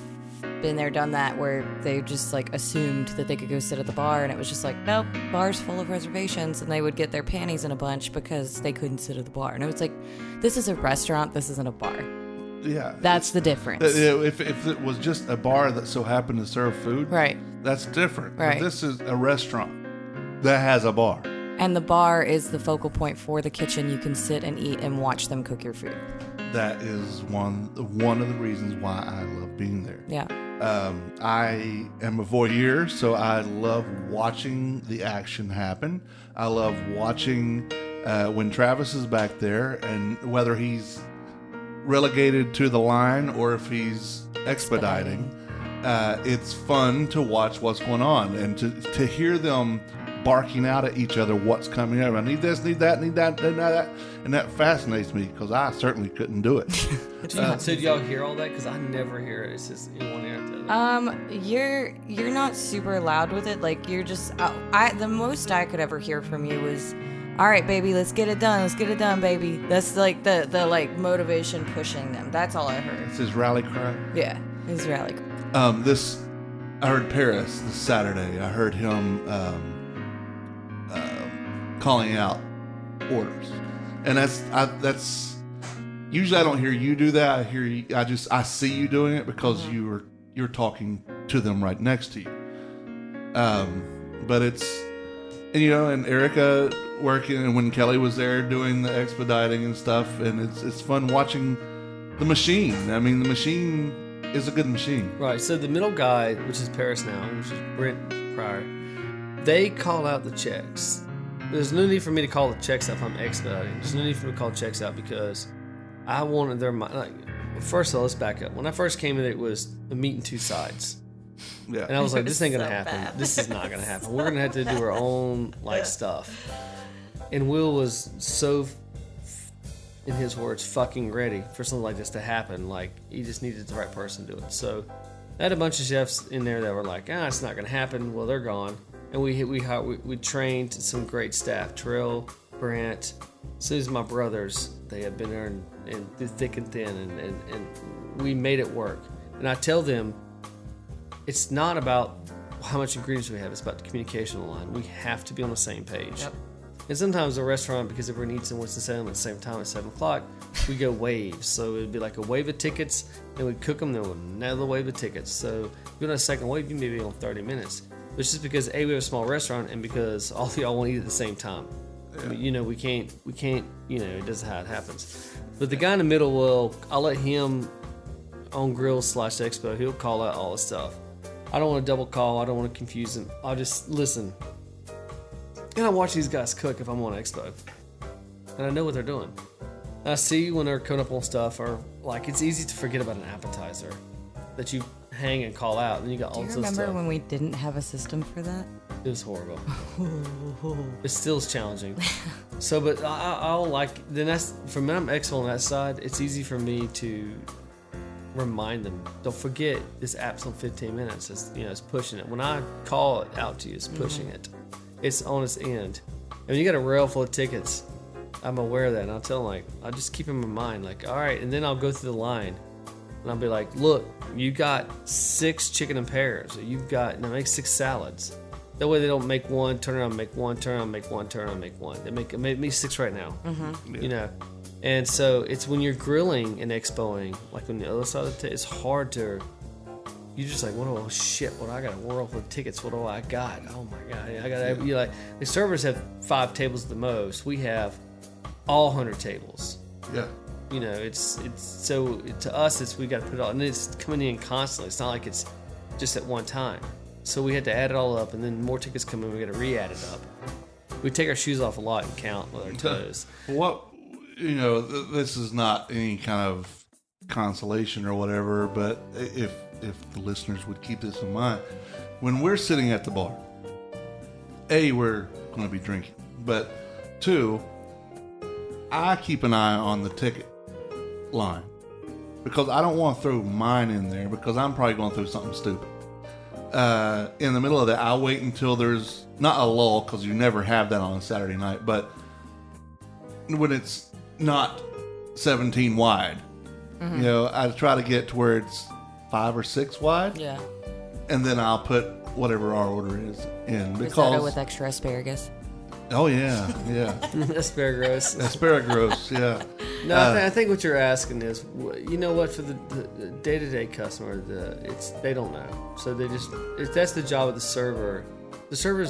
been there, done that, where they just, like, assumed that they could go sit at the bar, and it was just like, nope, bar's full of reservations, and they would get their panties in a bunch because they couldn't sit at the bar. And it was like, this is a restaurant, this isn't a bar. Yeah. That's the difference. If it was just a bar that so happened to serve food, Right. that's different. Right. But this is a restaurant that has a bar. And the bar is the focal point for the kitchen. You can sit and eat and watch them cook your food. That is one of the reasons why I love being there. Yeah. I am a voyeur, so I love watching the action happen. I love watching when Travis is back there, and whether he's relegated to the line or if he's expediting. It's fun to watch what's going on and to hear them barking out at each other what's coming up. I need this, need that, need that, need that. And that fascinates me because I certainly couldn't do it. So do y'all hear all that? Because I never hear it. It's just in one ear to the other. You're not super loud with it. Like, you're just the most I could ever hear from you was, all right, baby, let's get it done, baby. That's like the like motivation pushing them. That's all I heard. It's his rally cry. Yeah, his rally cry. I heard Paris this Saturday. I heard him calling out orders, and that's usually I don't hear you do that. I hear you. I see you doing it because you're talking to them right next to you. But it's, and Erica working, and when Kelly was there doing the expediting and stuff, and it's fun watching the machine. I mean, the machine is a good machine. Right. So the middle guy, which is Paris now, which is Brent prior, they call out the checks. There's no need for me to call the checks out if I'm expediting. There's no need for me to call checks out because I wanted their mind. Like, first of all, let's back up. When I first came in, it was a meat and two sides. Yeah. And I was like, this ain't gonna So happen. bad. This is not gonna happen. We're gonna have to do our own stuff. And Will was so, in his words, fucking ready for something like this to happen. Like, he just needed the right person to do it. So I had a bunch of chefs in there that were like, it's not gonna happen. Well, they're gone. And we trained some great staff. Trill, Brant, Susan, my brothers. They have been there and through thick and thin, and we made it work. And I tell them, it's not about how much ingredients we have. It's about the communication line. We have to be on the same page. Yep. And sometimes a restaurant, because everyone eats in Winston-Salem at the same time at 7 o'clock, we go waves. So it'd be like a wave of tickets, and we'd cook them, then another wave of tickets. So if you're on a second wave, you may be on 30 minutes. But it's just because, A, we have a small restaurant, and because all of y'all want to eat at the same time. Yeah. I mean, we can't, it doesn't how it happens. But the guy in the middle, I'll let him on Grill/Expo, he'll call out all the stuff. I don't want to double call. I don't want to confuse him. I'll just listen. And I watch these guys cook if I'm on Expo. And I know what they're doing. And I see when they're cooking up on stuff, or like, it's easy to forget about an appetizer that you hang and call out. And you got all this stuff. Do you remember when we didn't have a system for that? It was horrible. It still is challenging. So, but I'll then that's, from when I'm Expo on that side, it's easy for me to remind them, don't forget this app's on 15 minutes. It's pushing it. When I call it out to you, it's pushing it. It's on its end. And when you got a rail full of tickets, I'm aware of that. And I'll tell them, I'll just keep them in mind. All right. And then I'll go through the line. And I'll be like, look, you got 6 chicken and pears. Or you've got, make 6 salads. That way they don't make one, turn around, make one, turn around, make one, turn around, make one. They make me 6 right now. Mm-hmm. Yeah. And so it's when you're grilling and expoing, like on the other side of the table, it's hard to. You're just like, oh shit! What I got a world full of tickets? What do I got? Oh my god! I got. You the servers have 5 tables at the most. We have all 100 tables. Yeah. It's so to us, we got to put it all, and it's coming in constantly. It's not like it's just at one time. So we had to add it all up, and then more tickets come in. We got to re-add it up. We take our shoes off a lot and count with our toes. This is not any kind of consolation or whatever, but if the listeners would keep this in mind, when we're sitting at the bar, A, we're going to be drinking, but 2, I keep an eye on the ticket line because I don't want to throw mine in there because I'm probably going through something stupid. In the middle of that, I'll wait until there's not a lull because you never have that on a Saturday night, but when it's not 17 wide, I try to get to where it's 5 or 6 wide. Yeah. And then I'll put whatever our order is in because Risotto with extra asparagus. Oh yeah. Asparagus. Yeah. No, I think what you're asking is, you know what, for the day-to-day customer, they don't know. So that's the job of the server. The server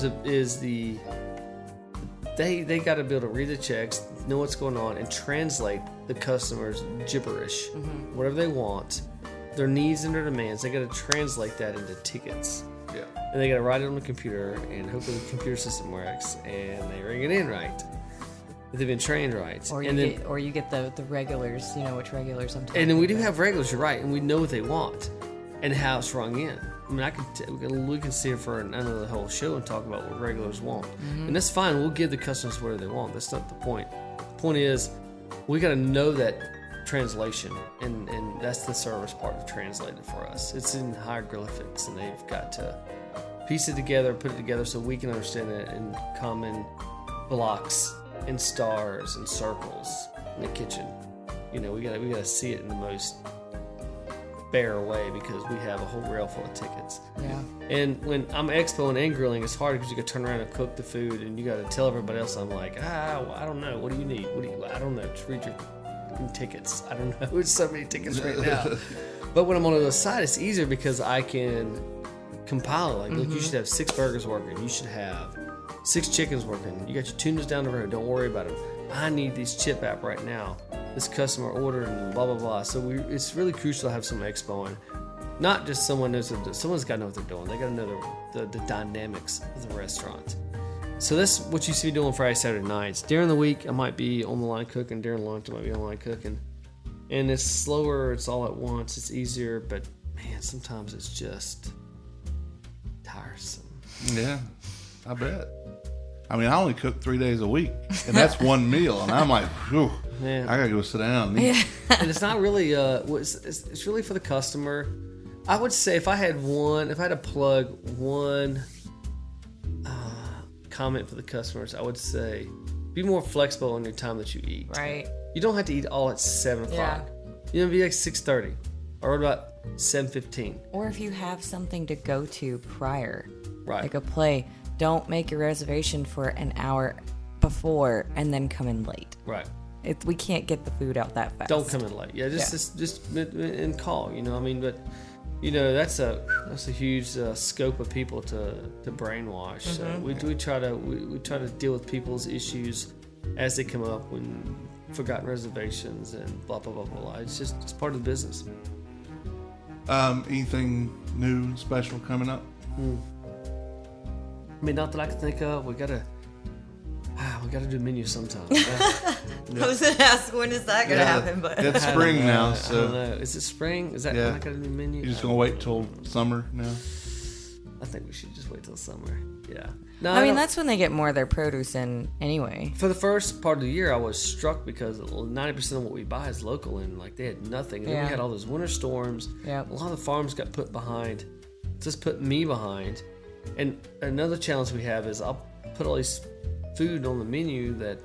they got to be able to read the checks, know what's going on, and translate the customer's gibberish, whatever they want, their needs and their demands. They got to translate that into tickets. Yeah. And they got to write it on the computer, and hopefully the computer system works, and they ring it in right. They've been trained right. Or you get the regulars, which regulars I'm talking about. And then we do have regulars, you're right, and we know what they want and how it's rung in. I mean, we can sit for another whole show and talk about what regulars want. And that's fine. We'll give the customers whatever they want. That's not the point. The point is, we got to know that translation, and that's the service part of translating for us. It's in hieroglyphics, and they've got to piece it together, put it together so we can understand it in common blocks and stars and circles in the kitchen. We gotta see it in the most bare way because we have a whole rail full of tickets. Yeah. And when I'm expoing and grilling, it's hard because you got to turn around and cook the food, and you got to tell everybody else. I'm like, I don't know. What do you need? I don't know. Just read your tickets. I don't know. There's so many tickets right now. But when I'm on the other side, it's easier because I can compile it. Like, look, you should have 6 burgers working. You should have 6 chickens working. You got your tunas down the road. Don't worry about them. I need these chip app right now. This customer ordered and blah, blah, blah. So it's really crucial to have some expo. Not just someone knows. Someone's got to know what they're doing. They got to know the dynamics of the restaurant. So that's what you see me doing Friday, Saturday nights. During the week, I might be on the line cooking. During lunch, I might be on the line cooking. And it's slower. It's all at once. It's easier. But, man, sometimes it's just tiresome. Yeah, I bet. I mean, I only cook 3 days a week, and that's one meal. And I'm like, whew, I got to go sit down. Yeah. And it's not really, it's really for the customer. I would say if I had to plug one comment for the customers, I would say be more flexible on your time that you eat. Right. You don't have to eat all at 7 o'clock. You know, be like 6:30, or what about 7:15? Or if you have something to go to prior, Right. like a play, don't make your reservation for an hour before and then come in late. Right. We can't get the food out that fast. Don't come in late. Yeah, just and call. But that's a huge scope of people to brainwash. So we try to deal with people's issues as they come up when forgotten reservations and blah blah blah blah. It's part of the business. Anything new, special coming up? I mean, not that I can think of. We gotta do menu sometime. I was gonna ask when is that gonna happen, but it's spring now. So I don't know. Is it spring? Is that when I gotta do menu? You're just gonna wait till summer now? I think we should just wait till summer. Yeah. No, that's when they get more of their produce in anyway. For the first part of the year, I was struck because 90% of what we buy is local, and like they had nothing. And then we had all those winter storms. Yeah. A lot of the farms got put behind. Just put me behind. And another challenge we have is I'll put all these food on the menu that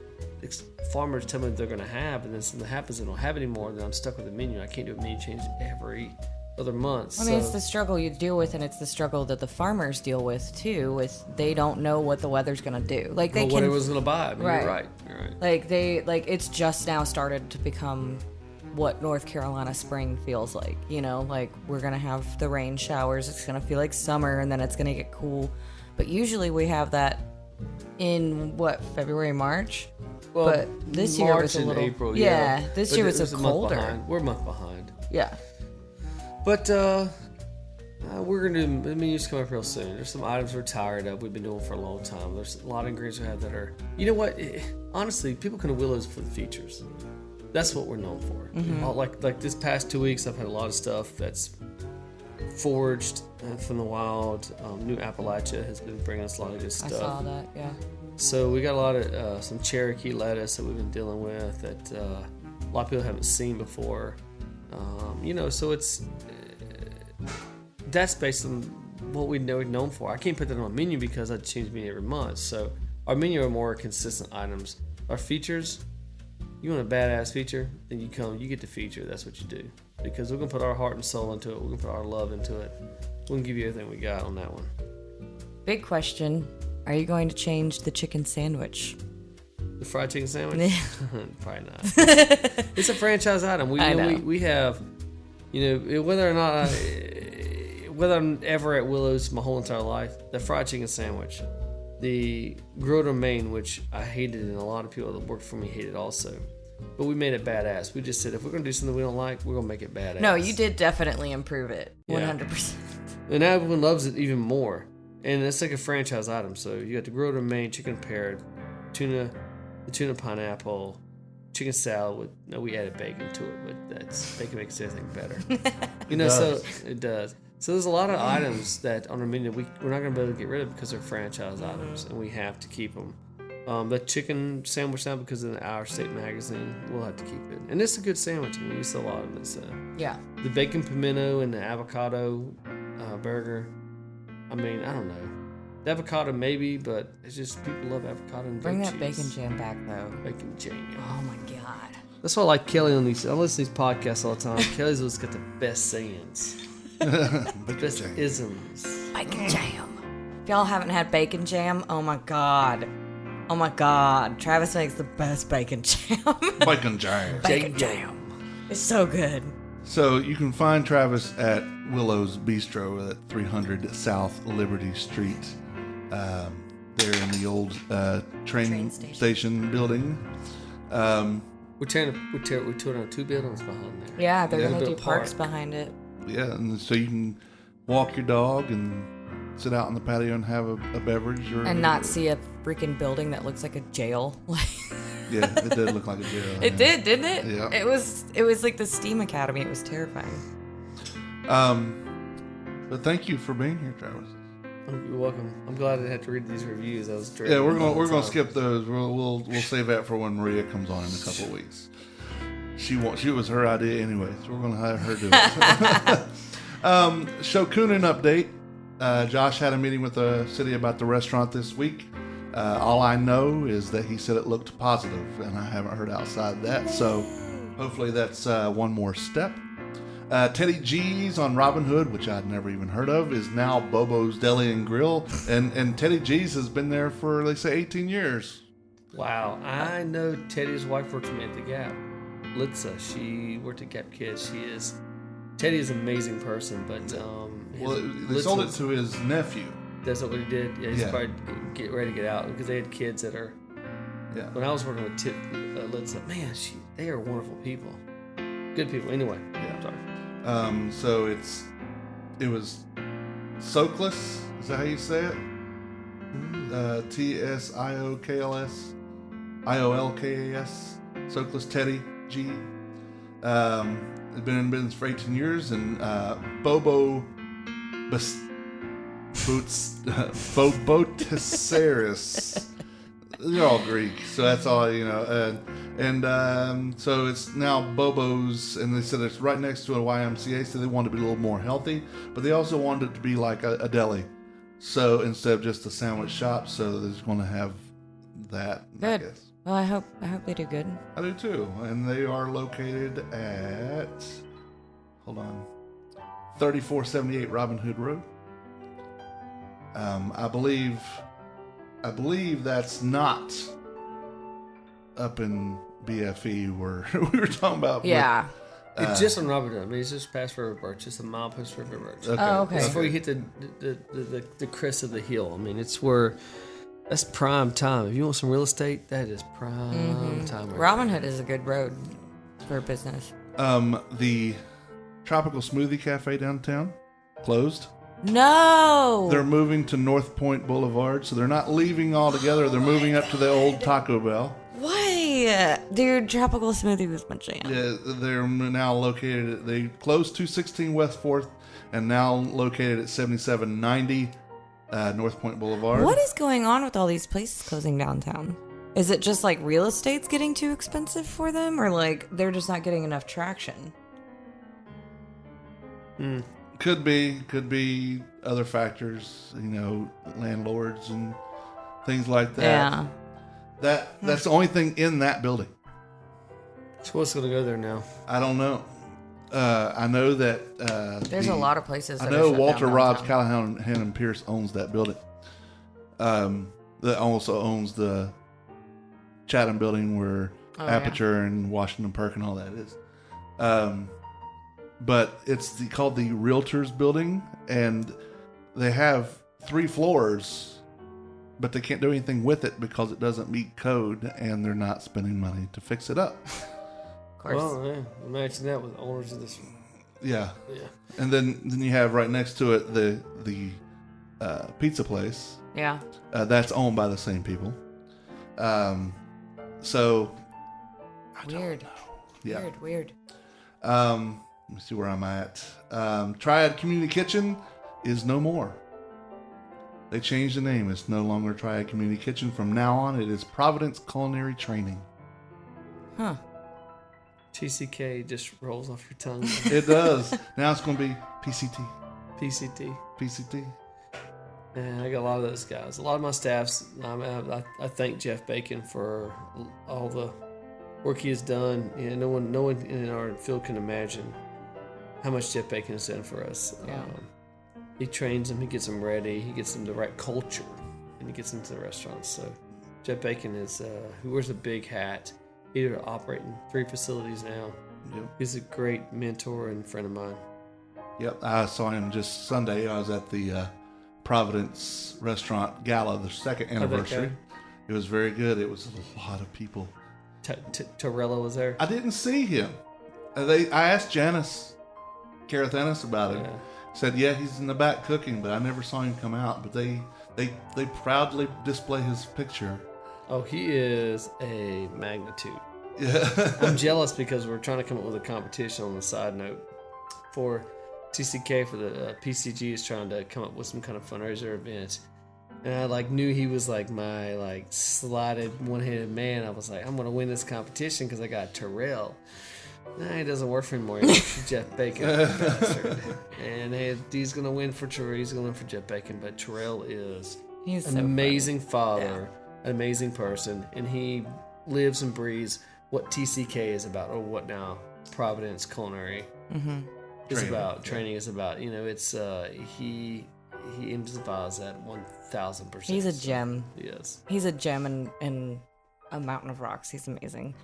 farmers tell me they're going to have, and then something happens they don't have anymore, then I'm stuck with the menu. I can't do a menu change every other month. I mean, it's the struggle you deal with, and it's the struggle that the farmers deal with too. With they don't know what the weather's going to do. Like what it was going to buy. I mean, right. You're right. Like it's just now started to become what North Carolina spring feels like. Like we're going to have the rain showers. It's going to feel like summer, and then it's going to get cool. But usually we have that in February, March. Well, but this year was a little April. This year was colder. We're a month behind. Yeah. But we're gonna do the menu's coming up real soon. There's some items we're tired of. We've been doing for a long time. There's a lot of ingredients we have that are. You know what? Honestly, people come to Willows for the features. That's what we're known for. Like this past 2 weeks, I've had a lot of stuff that's foraged from the wild. New Appalachia has been bringing us a lot of good stuff. I saw that, yeah. So we got a lot of some Cherokee lettuce that we've been dealing with that a lot of people haven't seen before. So it's that's based on what we're known for. I can't put that on a menu because I change menu every month. So our menu are more consistent items. Our features, you want a badass feature, then you get the feature. That's what you do. Because we're going to put our heart and soul into it. We're going to put our love into it. We're going to give you everything we got on that one. Big question. Are you going to change the chicken sandwich? The fried chicken sandwich? Probably not. It's a franchise item. We have, whether I'm ever at Willows my whole entire life, the fried chicken sandwich, the grilled romaine, which I hated and a lot of people that worked for me hated also. But we made it badass. We just said, if we're going to do something we don't like, we're going to make it badass. No, you did definitely improve it. 100%. And now everyone loves it even more. And it's like a franchise item. So you got the grilled romaine, chicken paired, the tuna pineapple, chicken salad with, we added bacon to it, but bacon makes everything better. So it does. So there's a lot of items that on our menu we're not going to be able to get rid of because they're franchise items, and we have to keep them. The chicken sandwich now, because of Our State magazine, we'll have to keep it. And it's a good sandwich. I mean, we sell a lot of it. So. Yeah. The bacon pimento and the avocado burger. I mean, I don't know. The avocado maybe, but it's just people love avocado and Bring goat that cheese. bacon jam back, though. Bacon jam. Oh, my God. That's why I like Kelly on these. I listen to these podcasts all the time. Kelly's always got the best sayings. Best isms. Bacon jam. If y'all haven't had bacon jam, oh, my God. Oh, my God. Travis makes the best bacon jam. Bacon jam. Bacon jam. It's so good. So you can find Travis at Willows Bistro at 300 South Liberty Street. There in the old train station building. We're touring on 2 buildings behind there. Yeah, they're going to do built parks park. behind it. Yeah, and so you can walk your dog and sit out on the patio and have a beverage. And not see a freaking building that looks like a jail. Yeah, it did look like a jail. It did, didn't it? Yeah. It was like the STEAM Academy. It was terrifying. But thank you for being here, Travis. You're welcome. I'm glad I didn't have to read these reviews. That was great. Yeah, we're gonna skip those. We'll save that for when Maria comes on in a couple of weeks. She was her idea anyway, so we're gonna have her do it. Shokunin update. Josh had a meeting with the city about the restaurant this week. All I know is that he said it looked positive, and I haven't heard outside that. So hopefully that's one more step. Teddy G's on Robin Hood, which I'd never even heard of, is now Bobo's Deli and Grill, and Teddy G's has been there for, they say, 18 years. Wow, I know Teddy's wife worked for me at the Gap. Litza, she worked at Gap Kids. Teddy is an amazing person, but they sold it to his nephew. That's what he did. Yeah, he's probably get ready to get out because they had kids that are. Yeah. When I was working with Litza, man, they are wonderful people, good people. Anyway, yeah, sorry. So it was Soakless. Is that how you say it? TSIOKLS IOLKAS. Soakless Teddy G. It's been in business for 18 years, and Bobo Boboticeris. They're all Greek, so that's all you know. So it's now Bobo's, and they said it's right next to a YMCA, so they wanted to be a little more healthy, but they also wanted it to be like a deli. So instead of just a sandwich shop, so they're just going to have that. Good. I guess. Well, I hope they do good. I do too, and they are located at 3478 Robin Hood Road. I believe that's not up in BFE where we were talking about. Yeah. It's just on Robin Hood. I mean, it's just past River Birch. Just a mile past River Birch. Okay. Oh, okay. Before you hit the crest of the hill. I mean, it's where that's prime time. If you want some real estate, that is prime time. Right Robin Hood is a good road for business. The Tropical Smoothie Cafe downtown closed. No. They're moving to North Point Blvd, so they're not leaving altogether. They're moving up to the old Taco Bell. Why? Dude, Tropical Smoothie was my jam. Yeah, they're now located. They closed 216 West 4th and now located at 7790 North Point Boulevard. What is going on with all these places closing downtown? Is it just like real estate's getting too expensive for them, or like they're just not getting enough traction? Could be other factors, landlords and things like that. Yeah. That's the only thing in that building. So what's going to go there now? I don't know. I know that There's a lot of places. I That know are shut Walter down Robbs, downtown. Callahan and Pierce owns that building. That also owns the Chatham building where Aperture and Washington Park and all that is. But it's called the Realtors Building, and they have 3 floors, but they can't do anything with it because it doesn't meet code, and they're not spending money to fix it up. Of course. Well, yeah. Imagine that with owners of this. Yeah. Yeah. And then you have right next to it the pizza place. Yeah. That's owned by the same people. So Weird. yeah. Weird. Let me see where I'm at. Triad Community Kitchen is no more. They changed the name. It's no longer Triad Community Kitchen. From now on, it is Providence Culinary Training. Huh. TCK just rolls off your tongue. It does. Now it's going to be PCT. PCT. PCT. And I got a lot of those guys. A lot of my staffs. I thank Jeff Bacon for all the work he has done. No one in our field can imagine how much Jeff Bacon has done for us. Yeah. He trains them. He gets them ready. He gets them the right culture, and he gets them to the restaurants. So Jeff Bacon is who wears a big hat. He's operating 3 facilities now. Yep. He's a great mentor and friend of mine. Yep. I saw him just Sunday. I was at the Providence Restaurant Gala, the 2nd anniversary. It was very good. It was a lot of people. Torello was there. I didn't see him. I asked Janice Carathanis about it. Yeah. Said, yeah, he's in the back cooking, but I never saw him come out. But they proudly display his picture. Oh, he is a magnitude. Yeah. I'm jealous because we're trying to come up with a competition on the side note for TCK, for the PCG is trying to come up with some kind of fundraiser event. And I knew he was my slotted one-handed man. I was like, I'm gonna win this competition because I got Terrell. Nah, he doesn't work for him anymore. He works for Jeff Bacon, bastard. And he's gonna win for Terrell. He's gonna win for Jeff Bacon. But Terrell is He's an so amazing father, an amazing person, and he lives and breathes what TCK is about, or what now Providence Culinary is about. Training is about. It's he embodies that 1,000%. He's a gem. Yes. He's a gem in a mountain of rocks. He's amazing.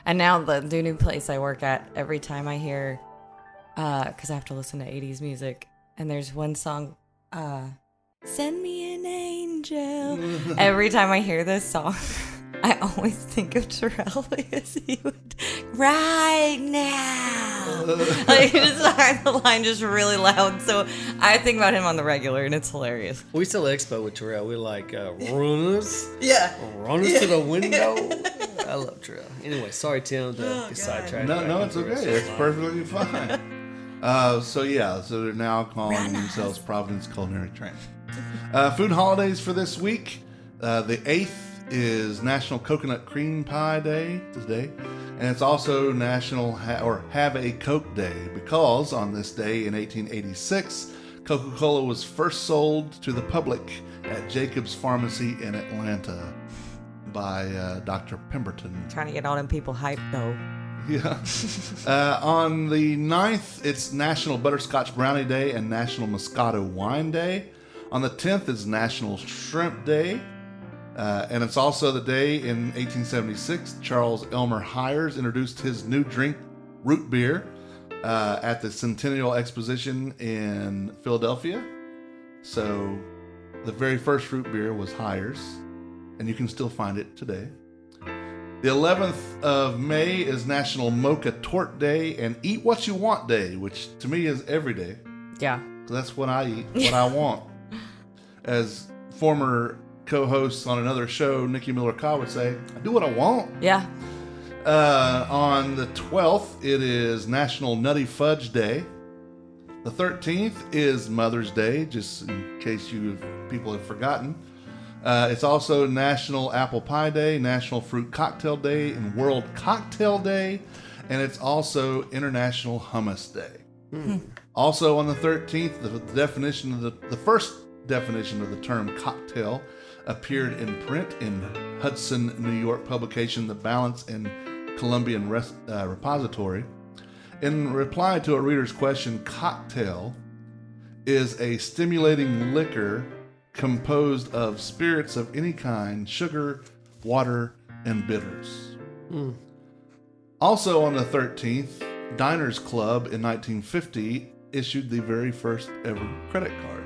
And now the new place I work at, every time I hear, because I have to listen to 80s music, and there's one song, Send Me an Angel. Every time I hear this song, I always think of Terrell because he would, right now. He just heard the line just really loud. So I think about him on the regular, and it's hilarious. We still expo with Terrell. We're like, runners. Yeah. Runners to the window. I love Terrell. Anyway, sorry, Tim, to get sidetracked. No, it's okay. It's perfectly fine. So they're now calling themselves Providence Culinary Training. Food holidays for this week. The 8th is National Coconut Cream Pie Day today, and it's also National Have a Coke Day, because on this day in 1886, Coca-Cola was first sold to the public at Jacob's Pharmacy in Atlanta by Dr. Pemberton. Trying to get all them people hyped, though. Yeah. On the 9th, it's National Butterscotch Brownie Day and National Moscato Wine Day. On the 10th is National Shrimp Day. And it's also the day in 1876 Charles Elmer Hires introduced his new drink, root beer, at the Centennial Exposition in Philadelphia. So the very first root beer was Hires, and you can still find it today. The 11th of May is National Mocha Tort Day and Eat What You Want Day, which to me is every day. Yeah. That's what I eat, what I want. As former co-host on another show, Nikki Miller-Cobb would say, I do what I want. Yeah. On the 12th, it is National Nutty Fudge Day. The 13th is Mother's Day, just in case people have forgotten. It's also National Apple Pie Day, National Fruit Cocktail Day, and World Cocktail Day. And it's also International Hummus Day. Also on the 13th, the first definition of the term cocktail appeared in print in Hudson, New York publication The Balance and Columbian Repository. In reply to a reader's question, cocktail is a stimulating liquor composed of spirits of any kind, sugar, water, and bitters. Also on the 13th, Diners Club in 1950 issued the very first ever credit card.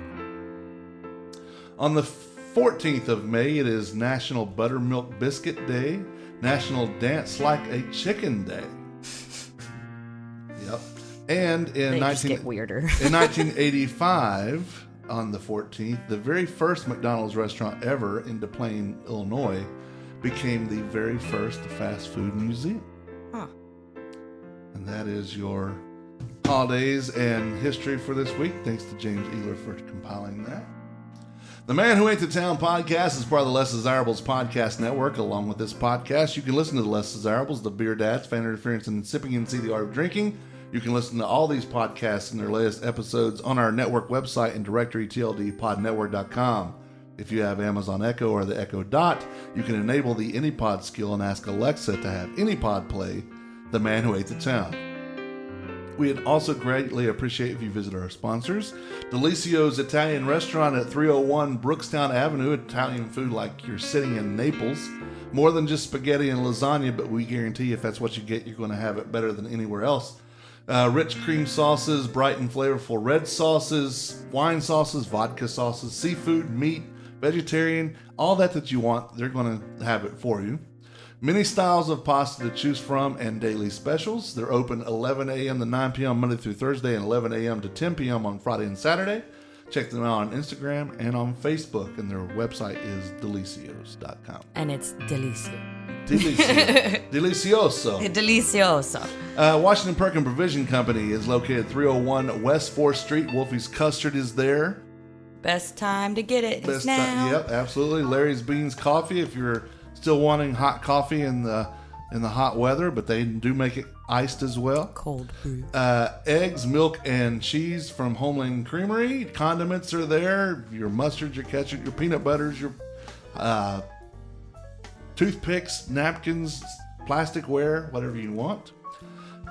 On the 14th of May, it is National Buttermilk Biscuit Day, National Dance Like a Chicken Day. Yep. And in get weirder. In 1985, on the 14th, the very first McDonald's restaurant ever in Des Plaines, Illinois, became the very first fast food museum. Huh. And that is your holidays and history for this week. Thanks to James Eagler for compiling that. The Man Who Ate the Town podcast is part of the Less Desirables podcast network. Along with this podcast, you can listen to the Less Desirables, the Beer Dads, Fan Interference and Sipping and See the Art of Drinking. You can listen to all these podcasts and their latest episodes on our network website and directory, tldpodnetwork.com. If you have Amazon Echo or the Echo Dot, you can enable the AnyPod skill and ask Alexa to have AnyPod play The Man Who Ate the Town. We'd also greatly appreciate if you visit our sponsors. Delicio's Italian Restaurant at 301 Brookstown Avenue. Italian food like you're sitting in Naples. More than just spaghetti and lasagna, but we guarantee if that's what you get, you're going to have it better than anywhere else. Rich cream sauces, bright and flavorful red sauces, wine sauces, vodka sauces, seafood, meat, vegetarian, all that you want, they're going to have it for you. Many styles of pasta to choose from and daily specials. They're open 11 a.m. to 9 p.m. Monday through Thursday and 11 a.m. to 10 p.m. on Friday and Saturday. Check them out on Instagram and on Facebook, and their website is delicios.com. And it's delicio. Delicioso. Delicioso. Washington Perkin Provision Company is located at 301 West 4th Street. Wolfie's Custard is there. Best time to get it is now. Yep, absolutely. Larry's Beans Coffee, if you're still wanting hot coffee in the hot weather, but they do make it iced as well. Cold brew. Eggs, milk, and cheese from Homeland Creamery. Condiments are there. Your mustard, your ketchup, your peanut butters, your toothpicks, napkins, plasticware, whatever you want.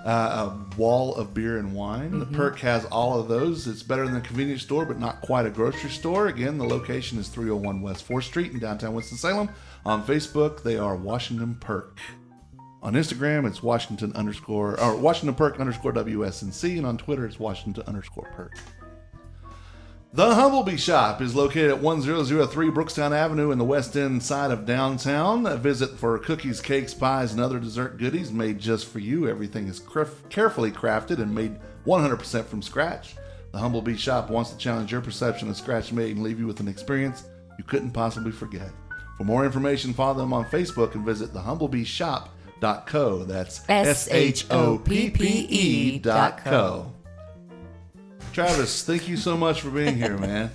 A wall of beer and wine. Mm-hmm. The Perk has all of those. It's better than a convenience store, but not quite a grocery store. Again, the location is 301 West 4th Street in downtown Winston-Salem. On Facebook, they are Washington Perk. On Instagram, it's Washington Perk WSNC, and on Twitter, it's Washington Perk. The Humblebee Shop is located at 1003 Brookstown Avenue in the West End side of downtown. Visit for cookies, cakes, pies, and other dessert goodies made just for you. Everything is carefully crafted and made 100% from scratch. The Humblebee Shop wants to challenge your perception of scratch made and leave you with an experience you couldn't possibly forget. For more information, follow them on Facebook and visit thehumblebeeshop.co. That's SHOPPE.co. Travis, thank you so much for being here, man.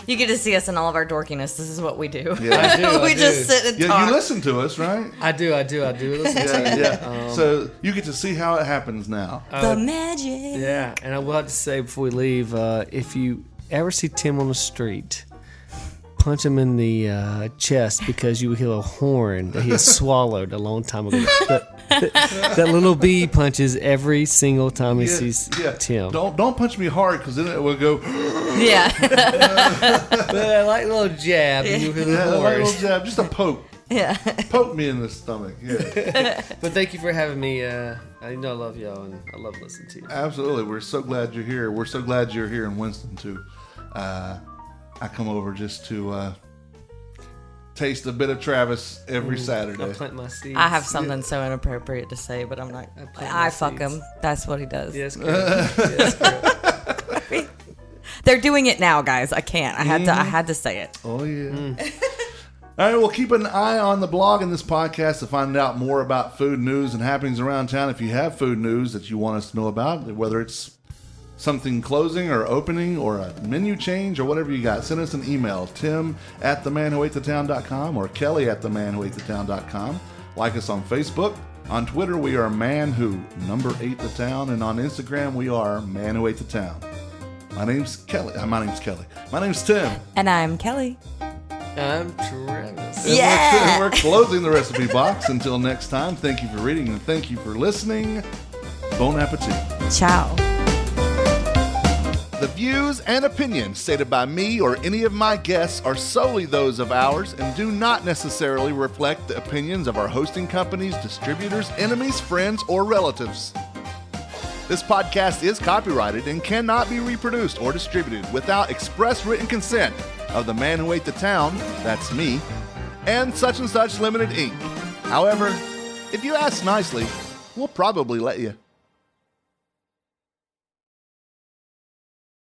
You get to see us in all of our dorkiness. This is what we do. Yeah. We just sit and talk. You listen to us, right? I do listen to you. Yeah. So you get to see how it happens now. The magic. Yeah, and I will have to say before we leave, if you ever see Tim on the street, punch him in the chest because you will hear a horn that he has swallowed a long time ago. That little bee punches every single time he sees Tim. Don't punch me hard because then it will go. Yeah. But I like a little jab. And you hear the horn. Like a little jab, just a poke. Yeah. Poke me in the stomach. Yeah. But thank you for having me. I know I love y'all and I love listening to you. Absolutely. We're so glad you're here. We're so glad you're here in Winston too. I come over just to taste a bit of Travis every Saturday. I plant my seeds. I have something so inappropriate to say, but I'm not. I fuck him. That's what he does. Yes, correct. They're doing it now, guys. I can't. I had to say it. Oh yeah. All right, well, keep an eye on the blog and this podcast to find out more about food news and happenings around town. If you have food news that you want us to know about, whether it's something closing or opening or a menu change or whatever you got, send us an email, tim@themanwhoatethetown.com or kelly@themanwhoatethetown.com. Like us on Facebook. On Twitter, we are man8thetown, and on Instagram, we are man8thetown. My name's Kelly. My name's Tim. And I'm Kelly. I'm Travis. And we're closing the recipe box. Until next time, thank you for reading and thank you for listening. Bon appetit. Ciao. The views and opinions stated by me or any of my guests are solely those of ours and do not necessarily reflect the opinions of our hosting companies, distributors, enemies, friends, or relatives. This podcast is copyrighted and cannot be reproduced or distributed without express written consent of the man who ate the town, that's me, and Such Limited Inc. However, if you ask nicely, we'll probably let you.